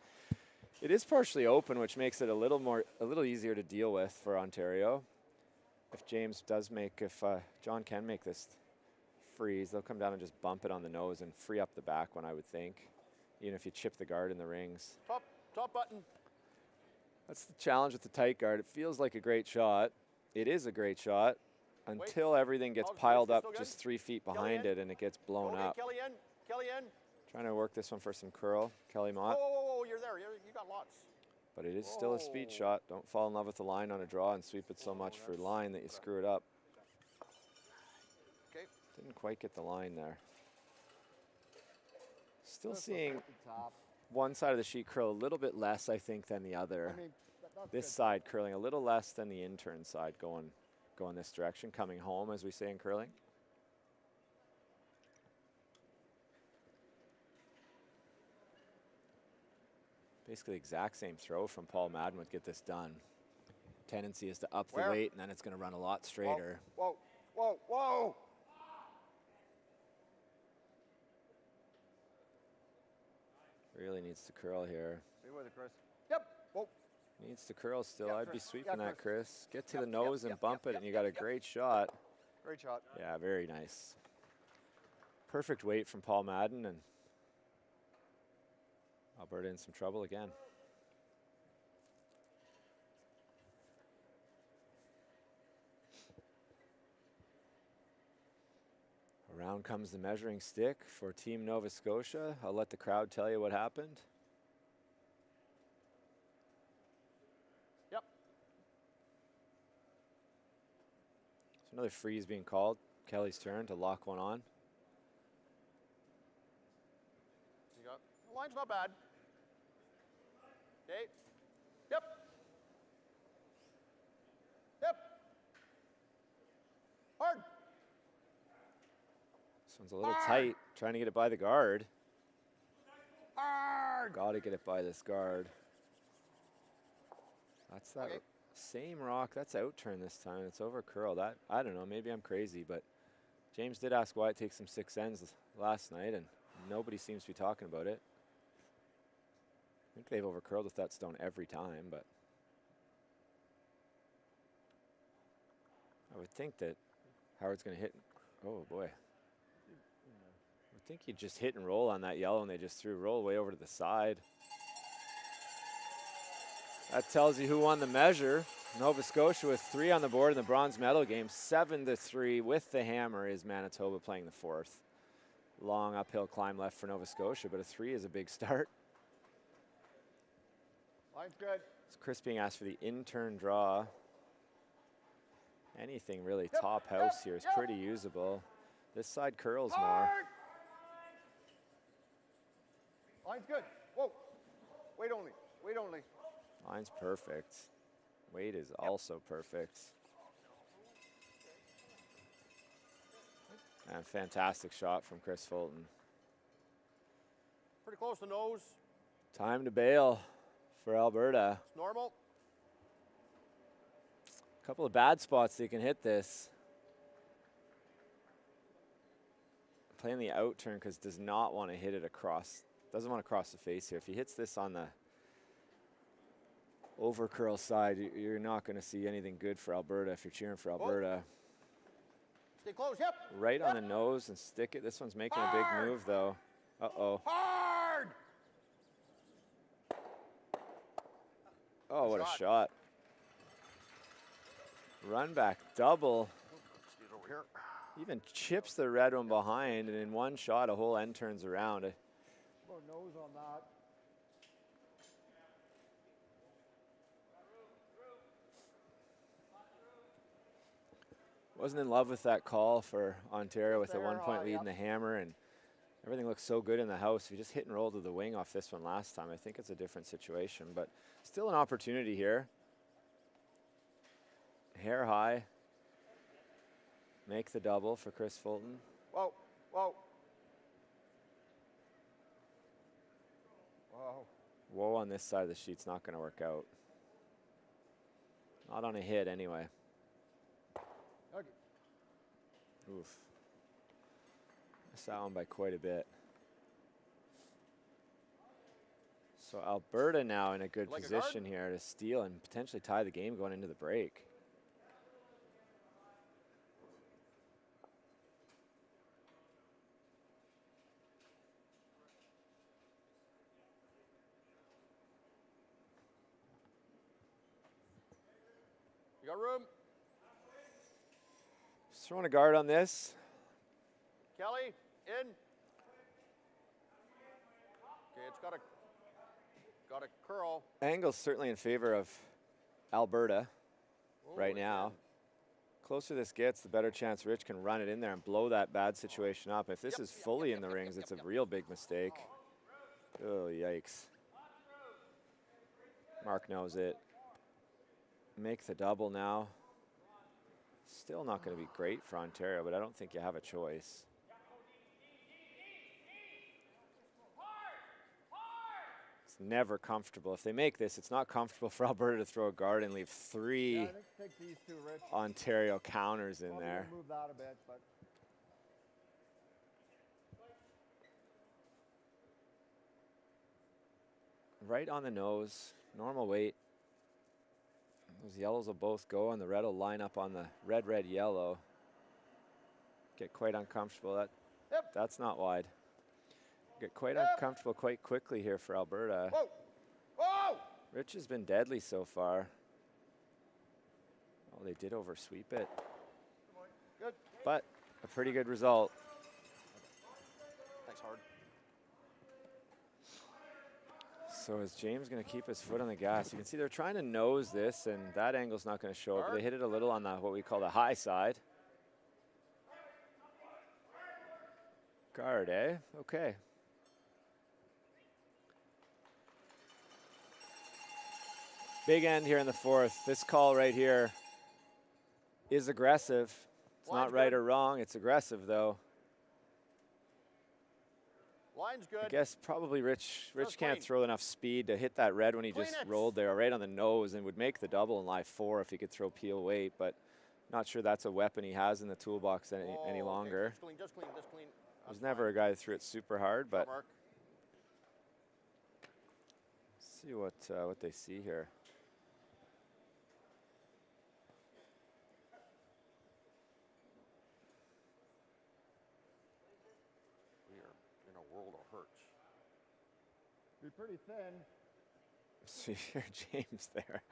partially open, which makes it a little easier to deal with for Ontario. If James does if John can make this freeze, they'll come down and just bump it on the nose and free up the back one, I would think, even if you chip the guard in the rings. Top button. That's the challenge with the tight guard. It feels like a great shot. It is a great shot until everything gets piled up just 3 feet behind it and it gets blown up. Kelly in. Kelly in. Trying to work this one for some curl. Kelly Mott. Whoa, you're there. You got lots. But it is still a speed shot. Don't fall in love with the line on a draw and sweep it so much for line that you screw it up. Okay. Didn't quite get the line there. Still seeing one side of the sheet curl a little bit less, I think, than the other. This side curling a little less than the intern side going this direction, coming home, as we say in curling. Basically the exact same throw from Paul Madden would get this done. Tendency is to up the weight, and then it's going to run a lot straighter. Whoa. Really needs to curl here. Stay with it, Chris. Yep. Whoa. Needs to curl still. Yeah, I'd be Chris. sweeping Yeah, that, Chris. Get to the Yep, nose and bump it, and you got a great shot. Great shot. Yeah, very nice. Perfect weight from Paul Madden, and Alberta in some trouble again. Around comes the measuring stick for Team Nova Scotia. I'll let the crowd tell you what happened. Yep. So another freeze being called. Kelly's turn to lock one on. The line's not bad. Okay. Yep. Hard. This one's a little tight, trying to get it by the guard. Hard. Got to get it by this guard. That's that same rock. That's out turn this time. It's over curl. I don't know. Maybe I'm crazy, but James did ask why it takes him 6 ends last night, and nobody seems to be talking about it. I think they've overcurled with that stone every time, but I would think that Howard's going to hit. Oh boy. I would think he'd just hit and roll on that yellow, and they just threw roll way over to the side. That tells you who won the measure. Nova Scotia with 3 on the board in the bronze medal game. 7-3 with the hammer is Manitoba playing the 4th. Long uphill climb left for Nova Scotia, but a 3 is a big start. Line's good. It's Chris being asked for the intern draw. Anything really top house here is pretty usable. This side curls more. Line's good. Whoa. Weight only. Weight only. Line's perfect. Weight is also perfect. And fantastic shot from Chris Fulton. Pretty close to nose. Time to bail for Alberta. It's normal. A couple of bad spots they can hit this. Playing the out turn because does not want to hit it across. Doesn't want to cross the face here. If he hits this on the over curl side, you're not going to see anything good for Alberta if you're cheering for Alberta. Stay close. Yep. Right on the nose and stick it. This one's making a big move though. Uh-oh. Hard. Oh, what a shot. Run back double. Get over here. Even chips the red one behind, and in one shot, a whole end turns around. Nose on that. Wasn't in love with that call for Ontario with a 1-point lead in the hammer, and everything looks so good in the house. If you just hit and roll to the wing off this one last time, I think it's a different situation, but still an opportunity here. Hair high. Make the double for Chris Fulton. Whoa. Whoa. Whoa. Whoa on this side of the sheet's not going to work out. Not on a hit anyway. Okay. Oof. Missed that one by quite a bit. So Alberta now in a good Like a position here to steal and potentially tie the game going into the break. You got room? Just throwing a guard on this. Kelly, in. Okay, it's got a curl. Angle's certainly in favor of Alberta right Oh, now. Closer this gets, the better chance Rich can run it in there and blow that bad situation up. If this is fully in the rings, it's a real big mistake. Oh, yikes. Mark knows it. Make the double now. Still not going to be great for Ontario, but I don't think you have a choice. It's never comfortable. If they make this, it's not comfortable for Alberta to throw a guard and leave three Yeah, I think take these two, Rich. Ontario counters in Probably there. gonna move that a bit, but Right on the nose, normal weight. Those yellows will both go, and the red will line up on the red, red, yellow. Get quite uncomfortable. That's not wide. Get quite uncomfortable quite quickly here for Alberta. Whoa! Whoa! Rich has been deadly so far. Oh, they did oversweep it. Good. But a pretty good result. Thanks, Hard. So is James going to keep his foot on the gas? You can see they're trying to nose this, and that angle's not going to show up. They hit it a little on the what we call the high side. Guard, eh? Okay. Big end here in the fourth. This call right here is aggressive. It's not right or wrong. It's aggressive, though. Line's good. I guess probably Rich can't clean. throw enough speed to hit that red when he Clean just it. rolled there right on the nose and would make the double in live 4 if he could throw peel weight, but not sure that's a weapon he has in the toolbox any Oh, longer. Okay. Just clean, just clean. There's never a guy that threw it super hard, but Mark. see what they see here. We are in a world of hurts. be pretty thin. See here, James there.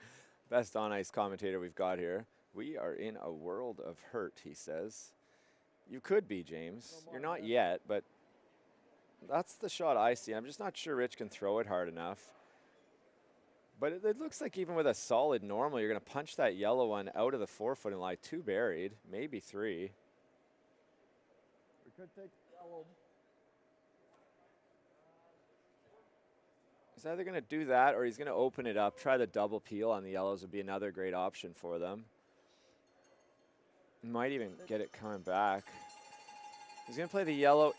Best on-ice commentator we've got here. We are in a world of hurt, he says. You could be, James. You're not yet, but that's the shot I see. I'm just not sure Rich can throw it hard enough. But it looks like even with a solid normal, you're going to punch that yellow one out of the 4-foot and lie 2 buried, maybe 3. We could take yellow. He's either going to do that or he's going to open it up, try the double peel on the yellows would be another great option for them. Might even get it coming back. He's going to play the yellow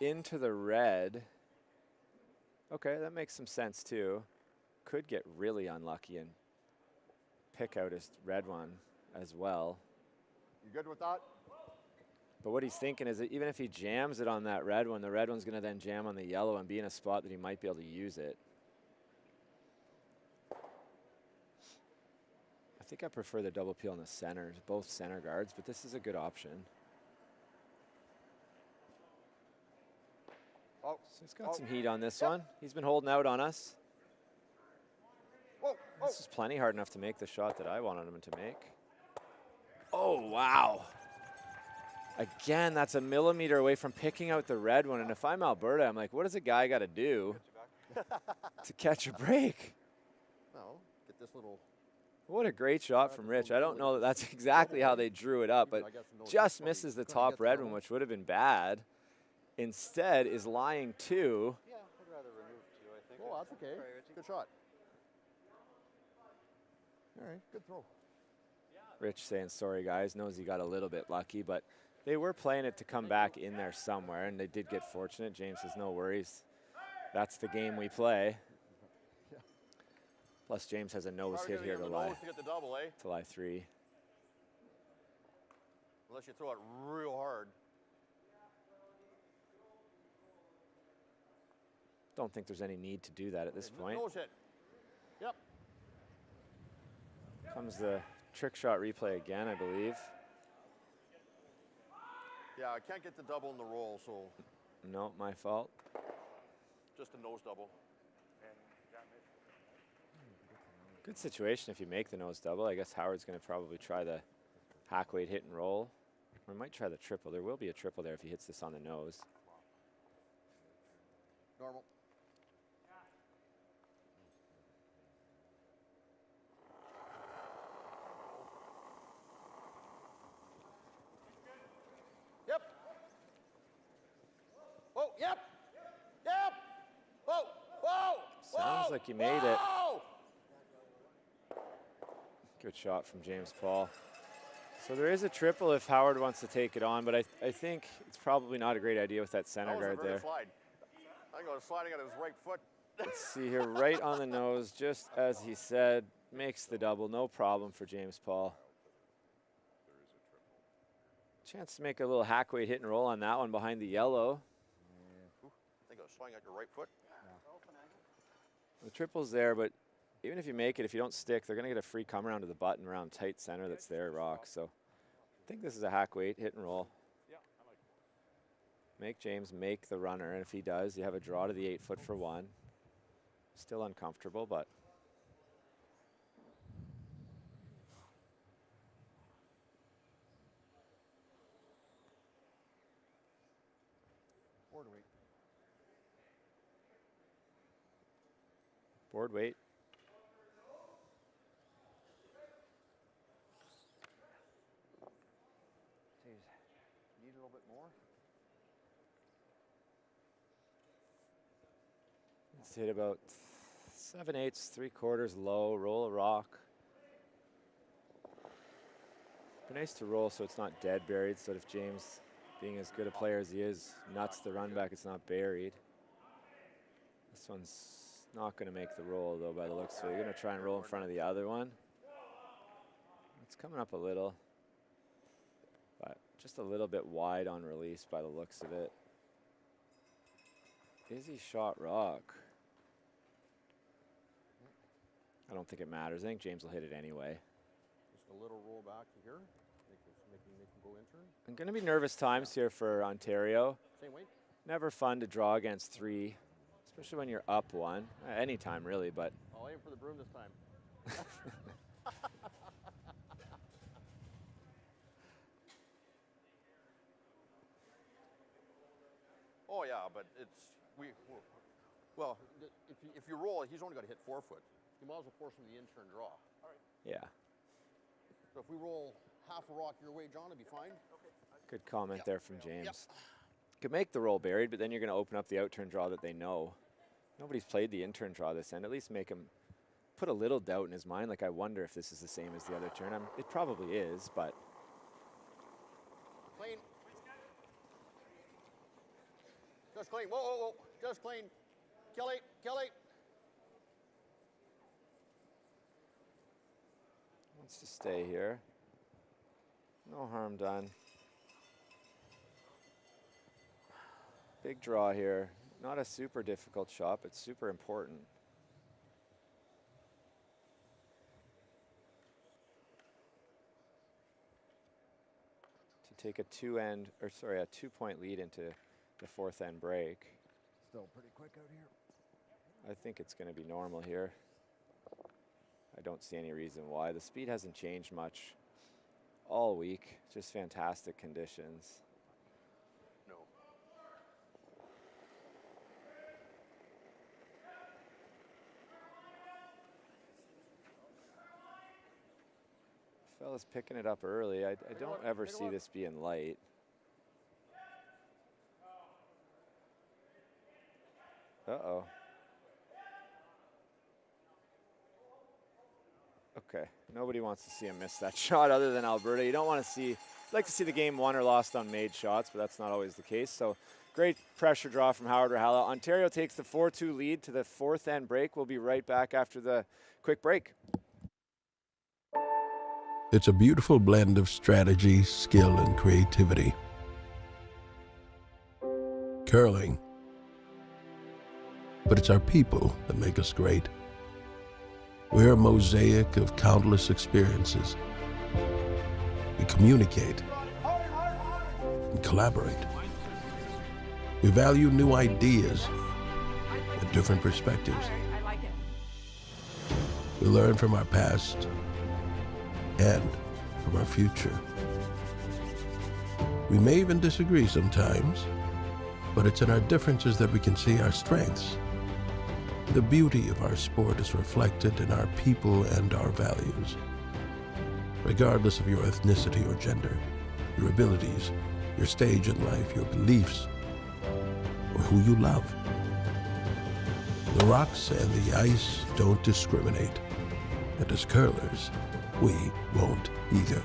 into the red. Okay, that makes some sense too. Could get really unlucky and pick out his red one as well. You good with that? But what he's thinking is that even if he jams it on that red one, the red one's going to then jam on the yellow and be in a spot that he might be able to use it. I think I prefer the double peel in the centers, both center guards, but this is a good option. Oh, So he's got some heat on this one. He's been holding out on us. whoa, whoa. This is plenty hard enough to make the shot that I wanted him to make. Oh, wow. Again, that's a millimeter away from picking out the red one. And if I'm Alberta, I'm like, what does a guy got to do to catch a break? No, get this little. What a great shot from Rich. I don't know that that's exactly how they drew it up, but just misses the top red one, which would have been bad. Instead is lying 2. Yeah, I'd rather remove 2, I think. Oh, that's okay. Good shot. All right, good throw. Rich saying, sorry, guys. Knows he got a little bit lucky, but they were playing it to come back in there somewhere, and they did get fortunate. James says, no worries. That's the game we play. Plus, James has a nose hit here to lie, To get the double, eh? to lie 3. Unless you throw it real hard. Don't think there's any need to do that at this point. Nose hit. Yep. Comes the trick shot replay again, I believe. Yeah, I can't get the double in the roll, so No, my fault. just a nose double. Good situation if you make the nose double. I guess Howard's going to probably try the hack weight hit and roll. Or might try the triple. There will be a triple there if he hits this on the nose. Normal. Yep. Oh, yep. Yep. Whoa. Whoa. Sounds like you made it. Good shot from James Paul. So there is a triple if Howard wants to take it on, but I think it's probably not a great idea with that center guard there. Slide. I think I was sliding at his right foot. Let's see here, right on the nose, just as he said, makes the double, no problem for James Paul. Chance to make a little hack weight hit and roll on that one behind the yellow. I think I was sliding at your right foot. The triple's there, but even if you make it, if you don't stick, they're going to get a free come around to the button around tight center that's there, Rock. So I think this is a hack weight, hit and roll. Make James make the runner, and if he does, you have a draw to the 8 foot for one. Still uncomfortable, but. Board weight. Board weight. Need a little bit more. Let's hit about 7/8, 3/4 low, roll a rock. Be nice to roll so it's not dead buried, so that if James, being as good a player as he is, nuts the run back, it's not buried. This one's not going to make the roll, though, by the looks of it. You're going to try and roll in front of the other one. It's coming up a little, but just a little bit wide on release by the looks of it. Izzy shot rock. I don't think it matters. I think James will hit it anyway. Just a little roll back to here. Make him go intern. I'm going to be nervous times here for Ontario. Same weight. Never fun to draw against 3, especially when you're up 1. Anytime, really, but. I'll aim for the broom this time. Oh yeah, but it's well. If you roll, he's only got to hit 4 foot. You might as well force him the intern draw. All right. Yeah. So if we roll half a rock your way, John, it'd be fine. Okay. Good comment there from James. Yep. Could make the roll buried, but then you're going to open up the outturn draw that they know. Nobody's played the intern draw this end. At least make him put a little doubt in his mind. Like, I wonder if this is the same as the other turn. It probably is, but. Clean. Just clean. Whoa, whoa, whoa. Just clean. Kelly, Kelly. Wants to stay here. No harm done. Big draw here. Not a super difficult shot, but super important. To take a 2-point lead into the 4th end break. Still pretty quick out here. I think it's going to be normal here. I don't see any reason why. The speed hasn't changed much all week. Just fantastic conditions. No. Fella's picking it up early. I don't ever see this being light. Uh-oh. Okay, nobody wants to see him miss that shot other than Alberta. You don't want to see, like to see the game won or lost on made shots, but that's not always the case. So great pressure draw from Howard Rahala. Ontario takes the 4-2 lead to the 4th end break. We'll be right back after the quick break. It's a beautiful blend of strategy, skill, and creativity. Curling. But it's our people that make us great. We're a mosaic of countless experiences. We communicate and collaborate. We value new ideas and different perspectives. We learn from our past and from our future. We may even disagree sometimes, but it's in our differences that we can see our strengths. The beauty of our sport is reflected in our people and our values. Regardless of your ethnicity or gender, your abilities, your stage in life, your beliefs, or who you love. The rocks and the ice don't discriminate. And as curlers, we won't either.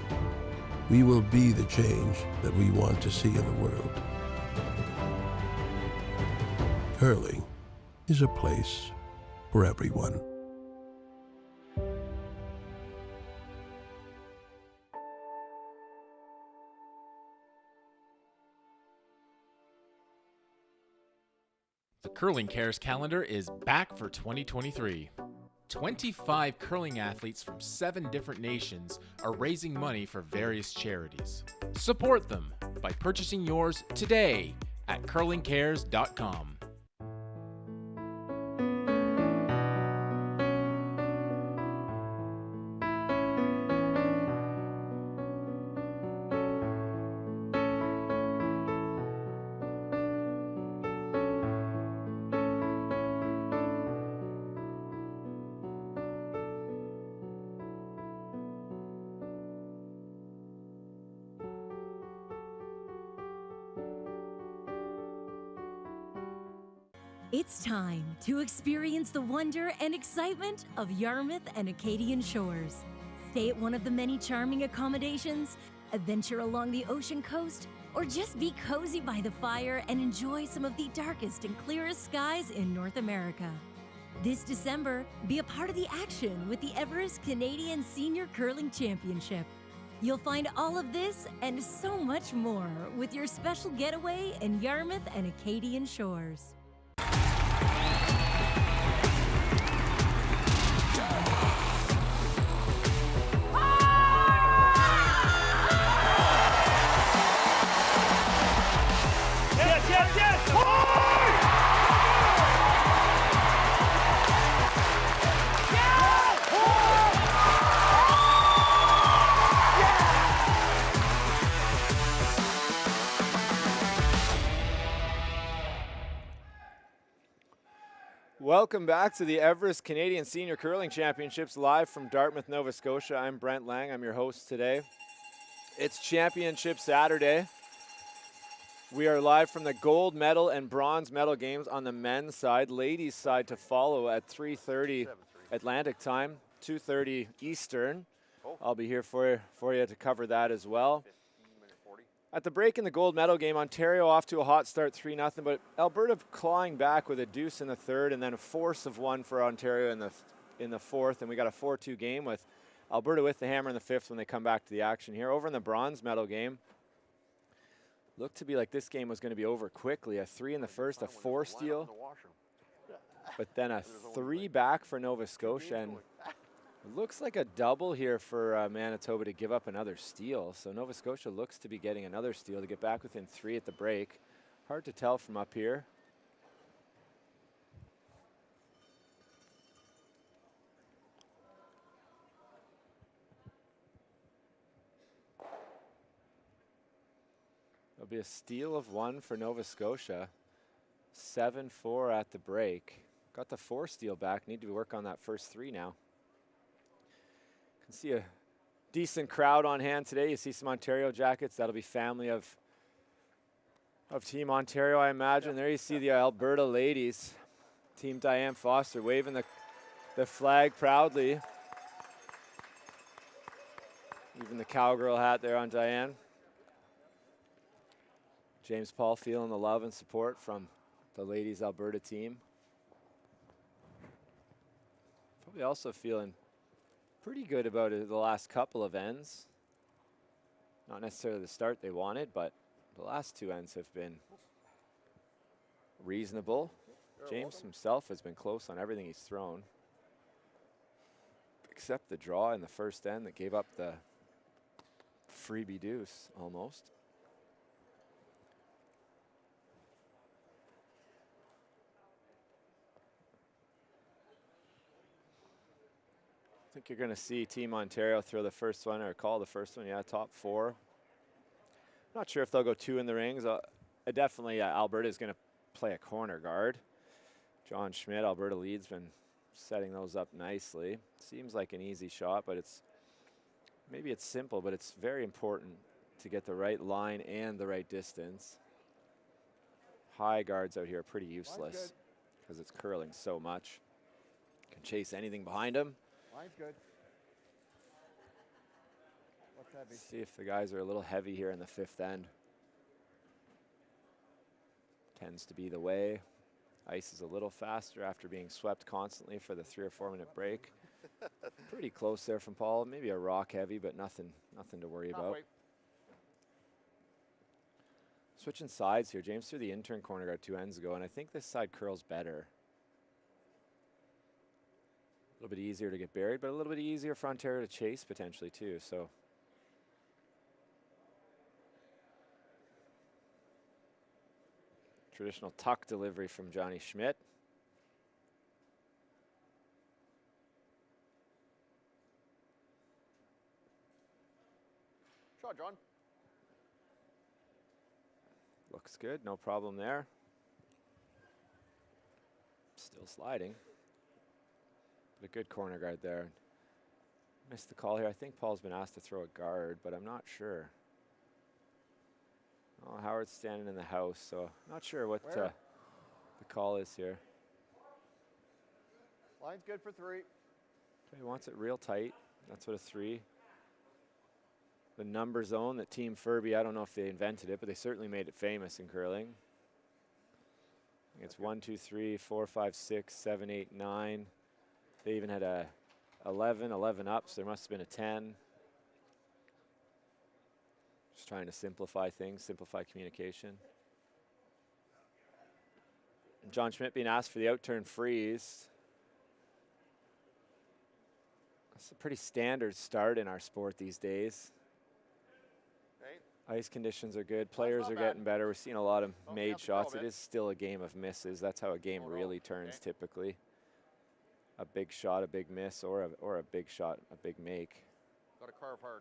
We will be the change that we want to see in the world. Curling is a place for everyone. The Curling Cares calendar is back for 2023. 25 curling athletes from 7 different nations are raising money for various charities. Support them by purchasing yours today at curlingcares.com. It's time to experience the wonder and excitement of Yarmouth and Acadian shores. Stay at one of the many charming accommodations, adventure along the ocean coast, or just be cozy by the fire and enjoy some of the darkest and clearest skies in North America. This December, be a part of the action with the Everest Canadian Senior Curling Championship. You'll find all of this and so much more with your special getaway in Yarmouth and Acadian shores. Welcome back to the Everest Canadian Senior Curling Championships live from Dartmouth, Nova Scotia. I'm Brent Lang. I'm your host today. It's Championship Saturday. We are live from the gold medal and bronze medal games on the men's side. Ladies' side to follow at 3:30 Atlantic time, 2:30 Eastern. I'll be here for you to cover that as well. At the break in the gold medal game, Ontario off to a hot start, 3-0, but Alberta clawing back with a deuce in the third and then a force of one for Ontario in the fourth, and we got a 4-2 game with Alberta with the hammer in the fifth when they come back to the action here. Over in the bronze medal game, looked to be like this game was going to be over quickly. A 3 in the first, a 4 steal, but then a 3 back for Nova Scotia, and it looks like a double here for Manitoba to give up another steal. So Nova Scotia looks to be getting another steal to get back within 3 at the break. Hard to tell from up here. There'll be a steal of 1 for Nova Scotia. 7-4 at the break. Got the 4 steal back. Need to work on that first 3 now. Can see a decent crowd on hand today. You see some Ontario jackets. That'll be family of Team Ontario, I imagine. Yep. There you see the Alberta ladies. Team Diane Foster waving the flag proudly. Even the cowgirl hat there on Diane. James Paul feeling the love and support from the ladies Alberta team. Probably also feeling pretty good about it the last couple of ends. Not necessarily the start they wanted, but the last 2 ends have been reasonable. James himself has been close on everything he's thrown, except the draw in the first end that gave up the freebie deuce almost. I think you're going to see Team Ontario throw the first one or call the first one. Yeah, top 4. Not sure if they'll go 2 in the rings. Definitely Alberta is going to play a corner guard. John Schmidt, Alberta lead's been setting those up nicely. Seems like an easy shot, but maybe it's simple, but it's very important to get the right line and the right distance. High guards out here are pretty useless because it's curling so much. Can chase anything behind him. Line's good. What's heavy? See if the guys are a little heavy here in the 5th end. Tends to be the way. Ice is a little faster after being swept constantly for the 3 or 4 minute break. Pretty close there from Paul. Maybe a rock heavy, but nothing to worry about. Switching sides here. James threw the intern corner guard 2 ends ago, and I think this side curls better. A little bit easier to get buried, but a little bit easier for Ontario to chase potentially too. So traditional tuck delivery from Johnny Schmidt. Shot, John. Looks good, no problem there. Still sliding. But a good corner guard there. Missed the call here. I think Paul's been asked to throw a guard, but I'm not sure. Oh, Howard's standing in the house, so not sure what the call is here. Line's good for 3. Okay, he wants it real tight. That's what a 3. The number zone that Team Furby, I don't know if they invented it, but they certainly made it famous in curling. It's 1, 2, 3, 4, 5, 6, 7, 8, 9. They even had a 11 up, so there must have been a 10. Just trying to simplify things, simplify communication. And John Schmidt being asked for the outturn freeze. That's a pretty standard start in our sport these days. Ice conditions are good. Players are getting better. We're seeing a lot of made shots. It is still a game of misses. That's how a game really turns typically. A big shot, a big miss, or a big shot, a big make. Got to carve hard.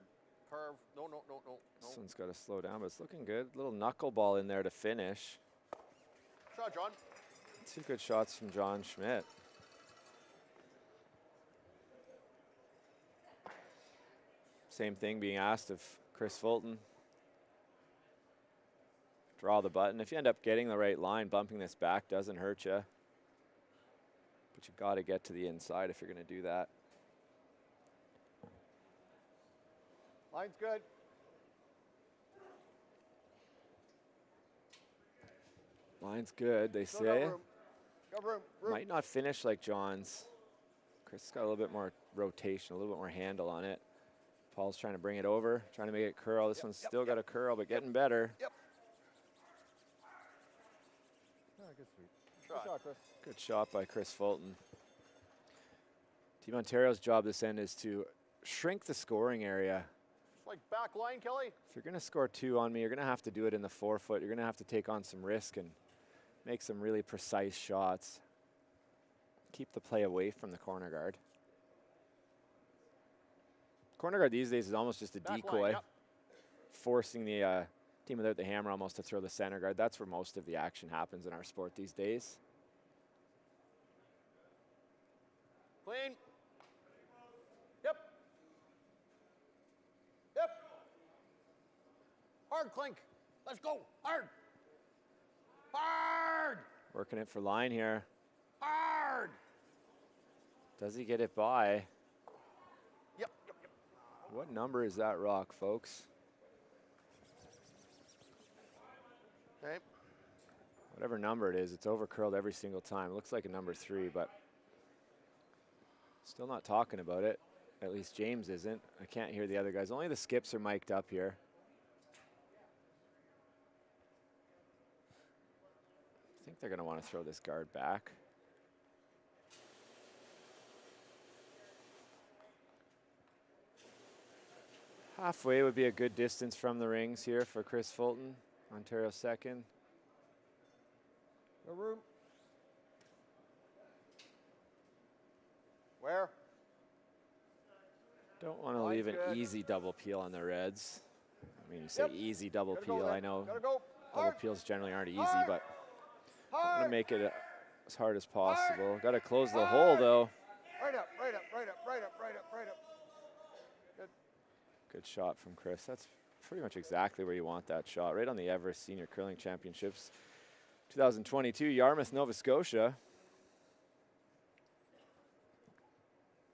Carve. No. This one's got to slow down, but it's looking good. Little knuckleball in there to finish. Shot, John. 2 good shots from John Schmidt. Same thing being asked of Chris Fulton. Draw the button. If you end up getting the right line, bumping this back doesn't hurt you. But you got to get to the inside if you're going to do that. Line's good. Line's good, they say. Got room. Might not finish like John's. Chris got a little bit more rotation, a little bit more handle on it. Paul's trying to bring it over, trying to make it curl. This one's still got a curl, but getting better. Good sweep. Good shot, Chris. Good shot by Chris Fulton. Team Ontario's job this end is to shrink the scoring area. It's like back line, Kelly. If you're going to score 2 on me, you're going to have to do it in the 4-foot. You're going to have to take on some risk and make some really precise shots. Keep the play away from the corner guard. Corner guard these days is almost just a decoy, forcing the team without the hammer almost to throw the center guard. That's where most of the action happens in our sport these days. Clean. Yep. Hard, Clink. Let's go. Hard. Working it for line here. Hard. Does he get it by? Yep. What number is that rock, folks? Okay. Whatever number it is, it's over curled every single time. It looks like a number 3, but still not talking about it. At least James isn't. I can't hear the other guys. Only the skips are mic'd up here. I think they're going to want to throw this guard back. Halfway would be a good distance from the rings here for Chris Fulton, Ontario second. No room. Where? Don't want to leave an easy double peel on the Reds. I mean, you say easy double Gotta peel. go, I Red. know Gotta go. double Hard. peels generally aren't easy, Hard. but I'm going Hard. to make it as hard as possible. Got to close the hole, though. Right up, right up, right up, right up, right up, right up. Good. Good shot from Chris. That's pretty much exactly where you want that shot, right on the Everest Senior Curling Championships 2022, Yarmouth, Nova Scotia.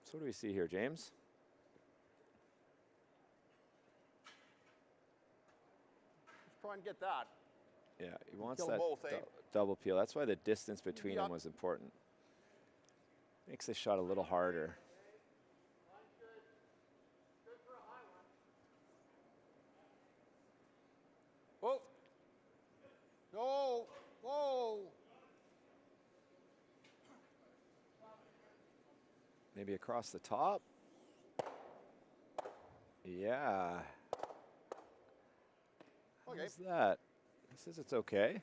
So what do we see here, James? Let's try and get that. Yeah, he wants Kill that both, eh? double peel. That's why the distance between Yep. them was important. Makes this shot a little harder. Whoa. No. Whoa. Maybe across the top. Yeah. Okay. How's that? He says it's okay.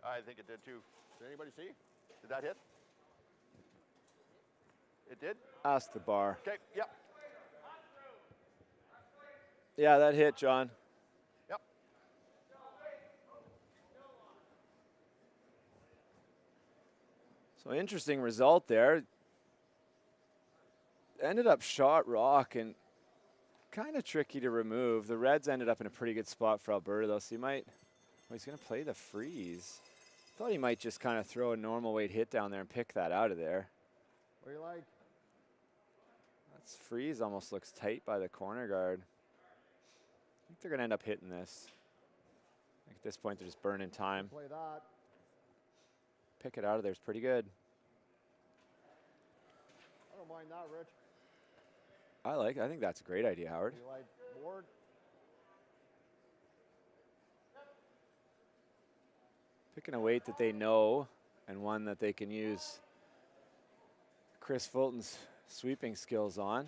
I think it did too. Did anybody see? Did that hit? It did? Ask the bar. Okay, yep. Yeah, that hit, John. Yep. So interesting result there. Ended up shot rock and kind of tricky to remove. The Reds ended up in a pretty good spot for Alberta, though, so he might, well, he's going to play the freeze. Thought he might just kind of throw a normal weight hit down there and pick that out of there. What do you like? That's freeze almost looks tight by the corner guard. I think they're going to end up hitting this. I think at this point, they're just burning time. Play that. Pick it out of there is pretty good. I don't mind that, Rich. I think that's a great idea, Howard. You like board? Picking a weight that they know and one that they can use Chris Fulton's sweeping skills on.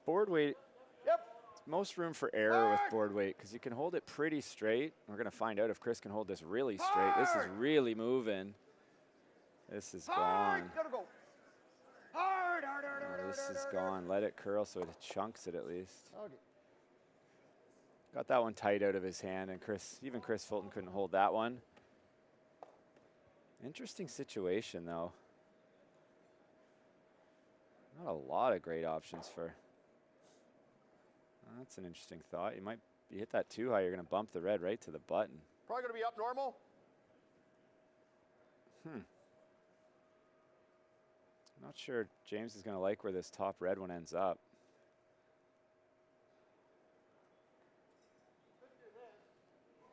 Board weight, Yep. most room for error with board weight because you can hold it pretty straight. We're going to find out if Chris can hold this really straight. This is really moving. This is gone. Gotta go. Hard, hard, hard, Oh, hard, this hard, is hard, gone. Let it curl so it chunks it at least. Okay. Got that one tight out of his hand, and even Chris Fulton couldn't hold that one. Interesting situation, though. Not a lot of great options for. That's an interesting thought. You hit that too high, you're going to bump the red right to the button. Probably gonna be up normal. Not sure James is going to like where this top red one ends up.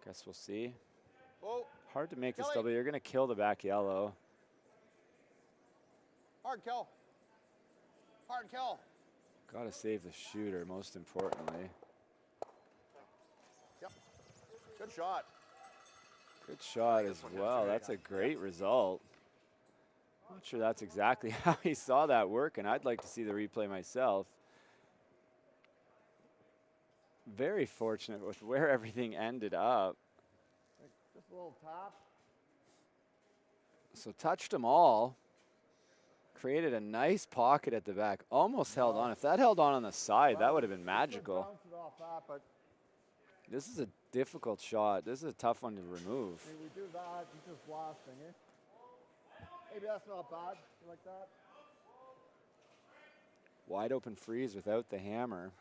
Guess we'll see. Oh, Hard to make this Kelly. double. You're going to kill the back yellow. hard kill. Hard kill. Got to save the shooter, most importantly. Yep. Good shot. Good shot as well. That's a great result. Not sure that's exactly how he saw that work, and I'd like to see the replay myself. Very fortunate with where everything ended up. Just a little tap. So touched them all. Created a nice pocket at the back. Almost held on. If that held on the side, that would have been magical. Bounce it off that, but This is a difficult shot. This is a tough one to remove. I mean, we do that. He's just blasting, eh? Maybe that's not bad. You like that? Wide open freeze without the hammer.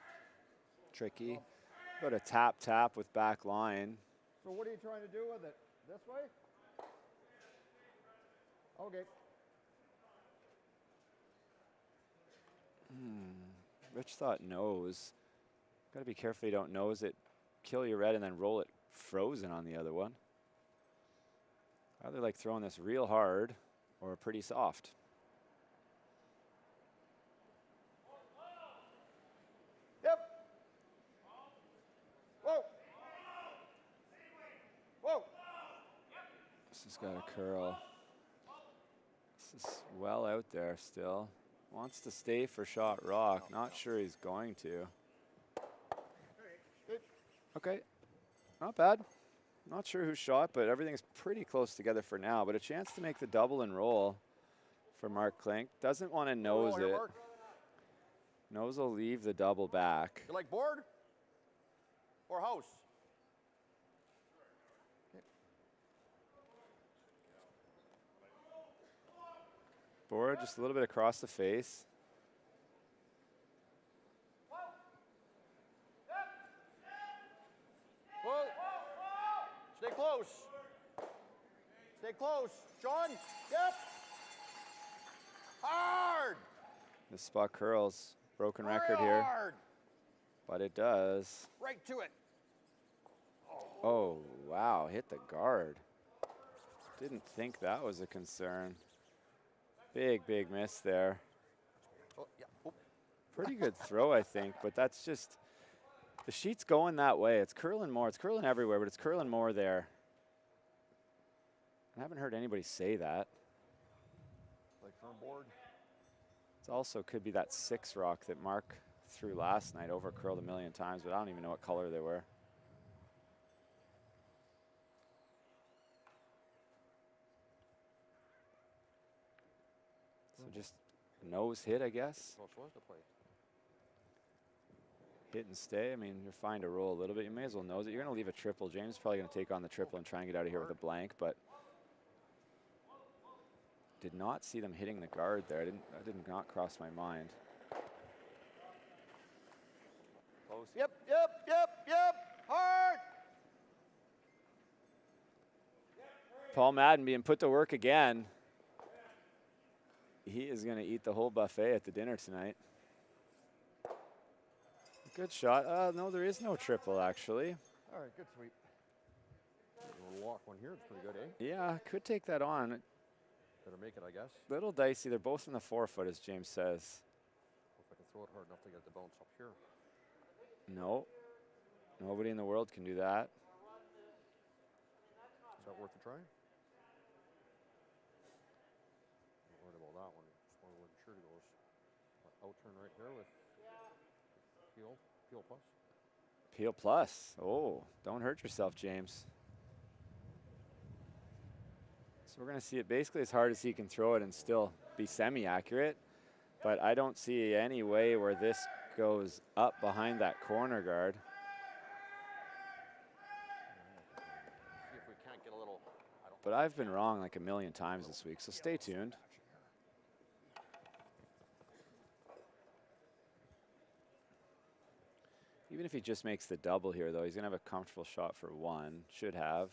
Tricky. Go to tap with back line. So what are you trying to do with it? This way? Okay. Rich thought nose. Got to be careful you don't nose it. Kill your red and then roll it frozen on the other one. Either like throwing this real hard or pretty soft. Yep. Whoa. Whoa. This has got a curl. This is well out there still. Wants to stay for shot rock. Not sure he's going to. Okay, not bad. Not sure who shot, but everything's pretty close together for now. But a chance to make the double and roll for Mark Klink. Doesn't want to nose it. Nose will leave the double back. You like board or house? Board just a little bit across the face. Whoa. Stay close. Stay close. Sean. Yep. Hard. This spot curls. Broken record here. Hard. But it does. Right to it. Oh, wow. Hit the guard. Didn't think that was a concern. Big, big miss there. Oh, yeah. Oh. Pretty good throw, I think, but that's just, the sheet's going that way. It's curling more. It's curling everywhere, but it's curling more there. I haven't heard anybody say that. Like firm board. It also could be that 6 rock that Mark threw last night, over curled a million times, but I don't even know what color they were. So just nose hit, I guess. Well, so was the play. Hit and stay. I mean, you're fine to roll a little bit. You may as well nose it. You're going to leave a triple. James is probably going to take on the triple and try and get out of here with a blank, but did not see them hitting the guard there. That did not cross my mind. Close. Yep, yep, yep, yep. Hard. Paul Madden being put to work again. He is going to eat the whole buffet at the dinner tonight. Good shot. No, there is no triple, actually. All right, good sweep. We'll lock one here. It's pretty good, eh? Yeah, could take that on. Better make it, I guess. Little dicey. They're both in the forefoot, as James says. If I can throw it hard enough to get the bounce up here. No. Nobody in the world can do that. Is that worth a try? Not worried about that one. Just wonder where the shirt goes. Out turn right here with Peel plus. Peel plus. Oh, don't hurt yourself, James. So we're going to see it basically as hard as he can throw it and still be semi-accurate. But I don't see any way where this goes up behind that corner guard. See if we can't get a little. But I've been wrong like a million times this week, so stay tuned. Even if he just makes the double here, though, he's going to have a comfortable shot for 1. Should have.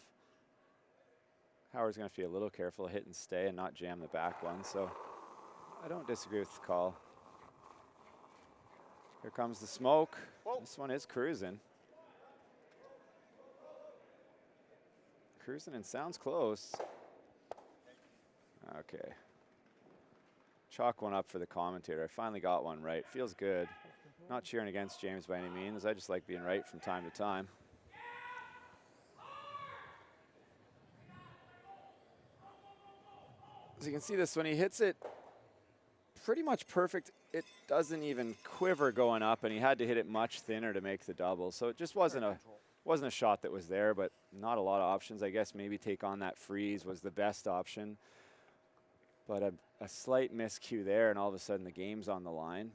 Howard's going to have to be a little careful, hit and stay, and not jam the back one. So I don't disagree with the call. Here comes the smoke. Whoa. This one is cruising. Cruising and sounds close. Okay. Chalk one up for the commentator. I finally got one right. Feels good. Not cheering against James by any means. I just like being right from time to time. As you can see this, when he hits it pretty much perfect, it doesn't even quiver going up, and he had to hit it much thinner to make the double. So it just wasn't a shot that was there, but not a lot of options. I guess maybe take on that freeze was the best option. But a slight miscue there, and all of a sudden the game's on the line.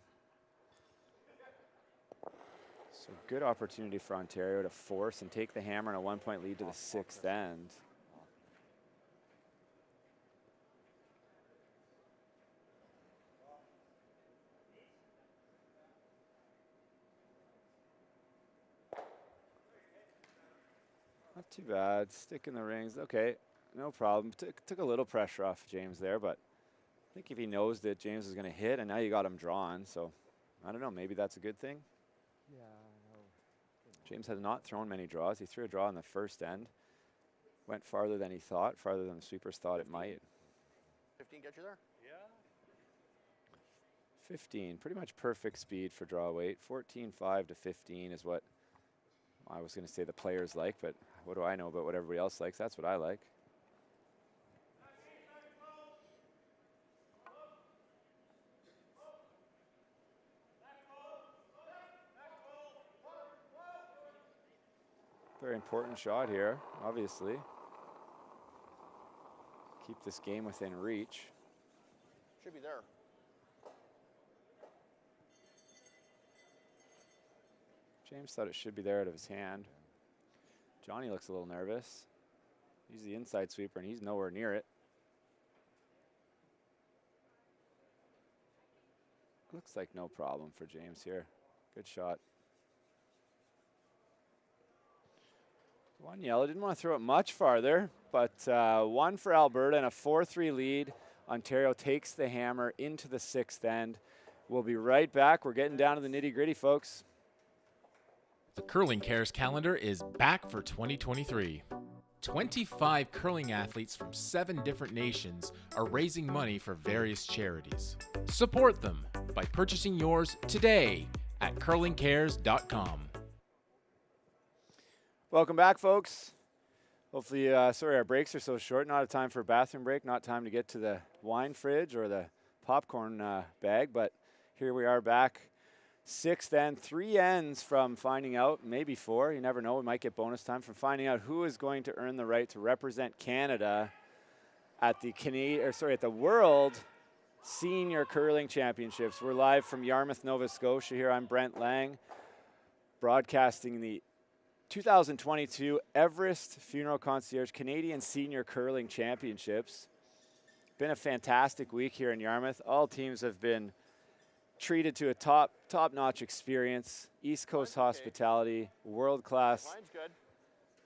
So good opportunity for Ontario to force and take the hammer and a 1-point lead to the 6th end. Not too bad. Stick in the rings. Okay, no problem. Took a little pressure off James there, but I think if he knows that James is going to hit, and now you got him drawn, so I don't know. Maybe that's a good thing. Yeah, no. James has not thrown many draws. He threw a draw in the first end. Went farther than he thought, farther than the sweepers thought it might. 15 get you there? 15, pretty much perfect speed for draw weight. 14.5 to 15 is what I was going to say the players like, but what do I know about what everybody else likes? That's what I like. Very important shot here, obviously. Keep this game within reach. Should be there. James thought it should be there out of his hand. Johnny looks a little nervous. He's the inside sweeper and he's nowhere near it. Looks like no problem for James here. Good shot. One yellow, didn't want to throw it much farther, but one for Alberta and a 4-3 lead. Ontario takes the hammer into the 6th end. We'll be right back. We're getting down to the nitty-gritty, folks. The Curling Cares calendar is back for 2023. 25 curling athletes from 7 different nations are raising money for various charities. Support them by purchasing yours today at curlingcares.com. Welcome back, folks. Hopefully, sorry our breaks are so short. Not a time for a bathroom break, not time to get to the wine fridge or the popcorn bag, but here we are back. 6th end, 3 ends from finding out, maybe 4, you never know, we might get bonus time from finding out who is going to earn the right to represent Canada at the at the World Senior Curling Championships. We're live from Yarmouth, Nova Scotia here. I'm Brent Lang, broadcasting the 2022 Everest Funeral Concierge Canadian Senior Curling Championships. Been a fantastic week here in Yarmouth. All teams have been treated to a top-notch experience, East Coast hospitality, world-class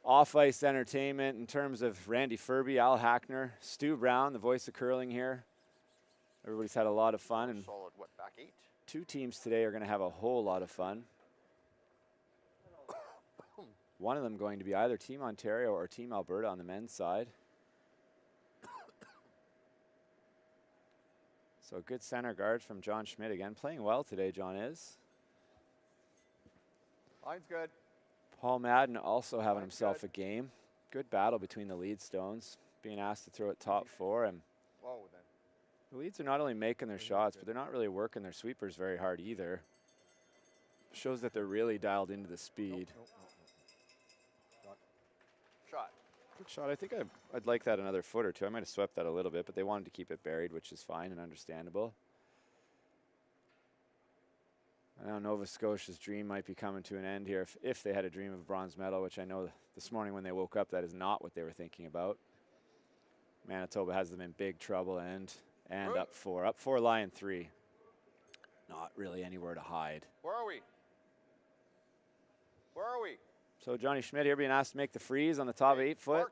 off-ice entertainment in terms of Randy Furby, Al Hackner, Stu Brown, the voice of curling here. Everybody's had a lot of fun, and solid, what, back 8? 2 teams today are going to have a whole lot of fun. One of them going to be either Team Ontario or Team Alberta on the men's side. So good center guard from John Schmidt again. Playing well today, John is. Line's good. Paul Madden also having himself a game. Good battle between the lead stones. Being asked to throw at top 4. And Whoa, then. the leads are not only making their shots, but they're not really working their sweepers very hard either. Shows that they're really dialed into the speed. Shot. Good shot. I think I'd like that another foot or 2. I might have swept that a little bit, but they wanted to keep it buried, which is fine and understandable. I know Nova Scotia's dream might be coming to an end here if they had a dream of a bronze medal, which I know this morning when they woke up, that is not what they were thinking about. Manitoba has them in big trouble and up 4. Up 4, Lion 3. Not really anywhere to hide. Where are we? Where are we? So Johnny Schmidt here being asked to make the freeze on the top 8 foot. Mark.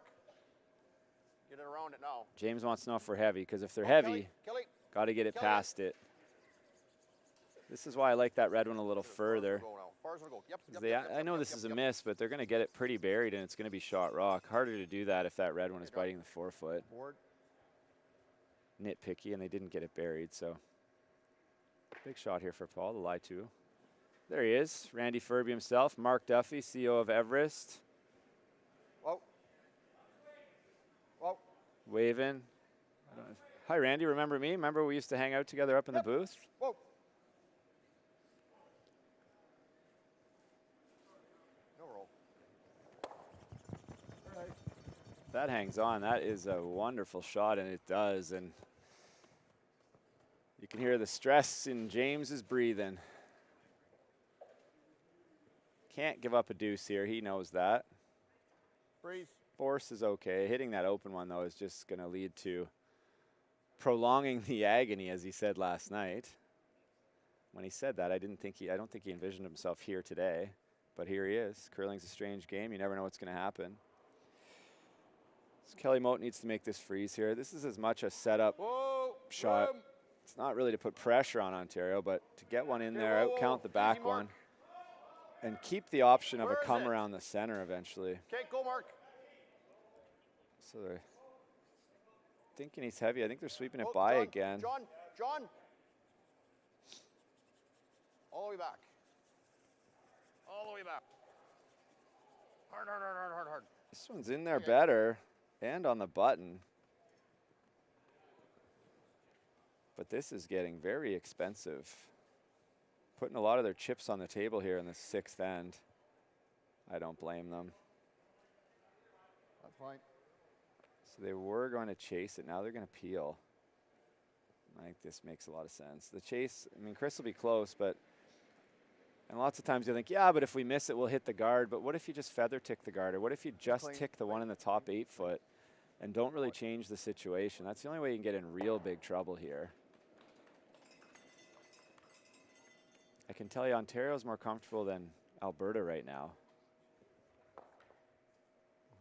Get it around it now. James wants to know if we're heavy, because if they're heavy, Kelly. got to get it Kelly. past it. This is why I like that red one a little further. Far as it'll go. Yep, I know this is a miss, but they're going to get it pretty buried, and it's going to be shot rock. Harder to do that if that red one is biting the 4 foot. Board. Nitpicky, and they didn't get it buried, so. Big shot here for Paul, the lie 2. There he is, Randy Furby himself, Mark Duffy, CEO of Everest. Whoa. Whoa. Waving. Hi, Randy, remember me? Remember we used to hang out together up in the booth? Whoa. No roll. That hangs on. That is a wonderful shot, and it does. And you can hear the stress in James's breathing. Can't give up a deuce here. He knows that. Freeze. Force is okay. Hitting that open one, though, is just going to lead to prolonging the agony, as he said last night. When he said that, I don't think he envisioned himself here today. But here he is. Curling's a strange game. You never know what's going to happen. So Kelly Mote needs to make this freeze here. This is as much a setup shot. It's not really to put pressure on Ontario, but to get one in there, out-count the back one, and keep the option of a come around the center eventually. Okay, go, Mark. So they're thinking he's heavy. I think they're sweeping it Oh, by John, again. John. All the way back. All the way back. Hard. This one's in there better and on the button. But this is getting very expensive. Putting a lot of their chips on the table here in the 6th end. I don't blame them. That's fine. So they were going to chase it. Now they're going to peel. I think this makes a lot of sense. The chase, I mean, Chris will be close, but and lots of times you think, yeah, but if we miss it, we'll hit the guard. But what if you just feather tick the guard? Or what if you just tick the one in the top 8 foot and don't really change the situation? That's the only way you can get in real big trouble here. I can tell you Ontario's more comfortable than Alberta right now.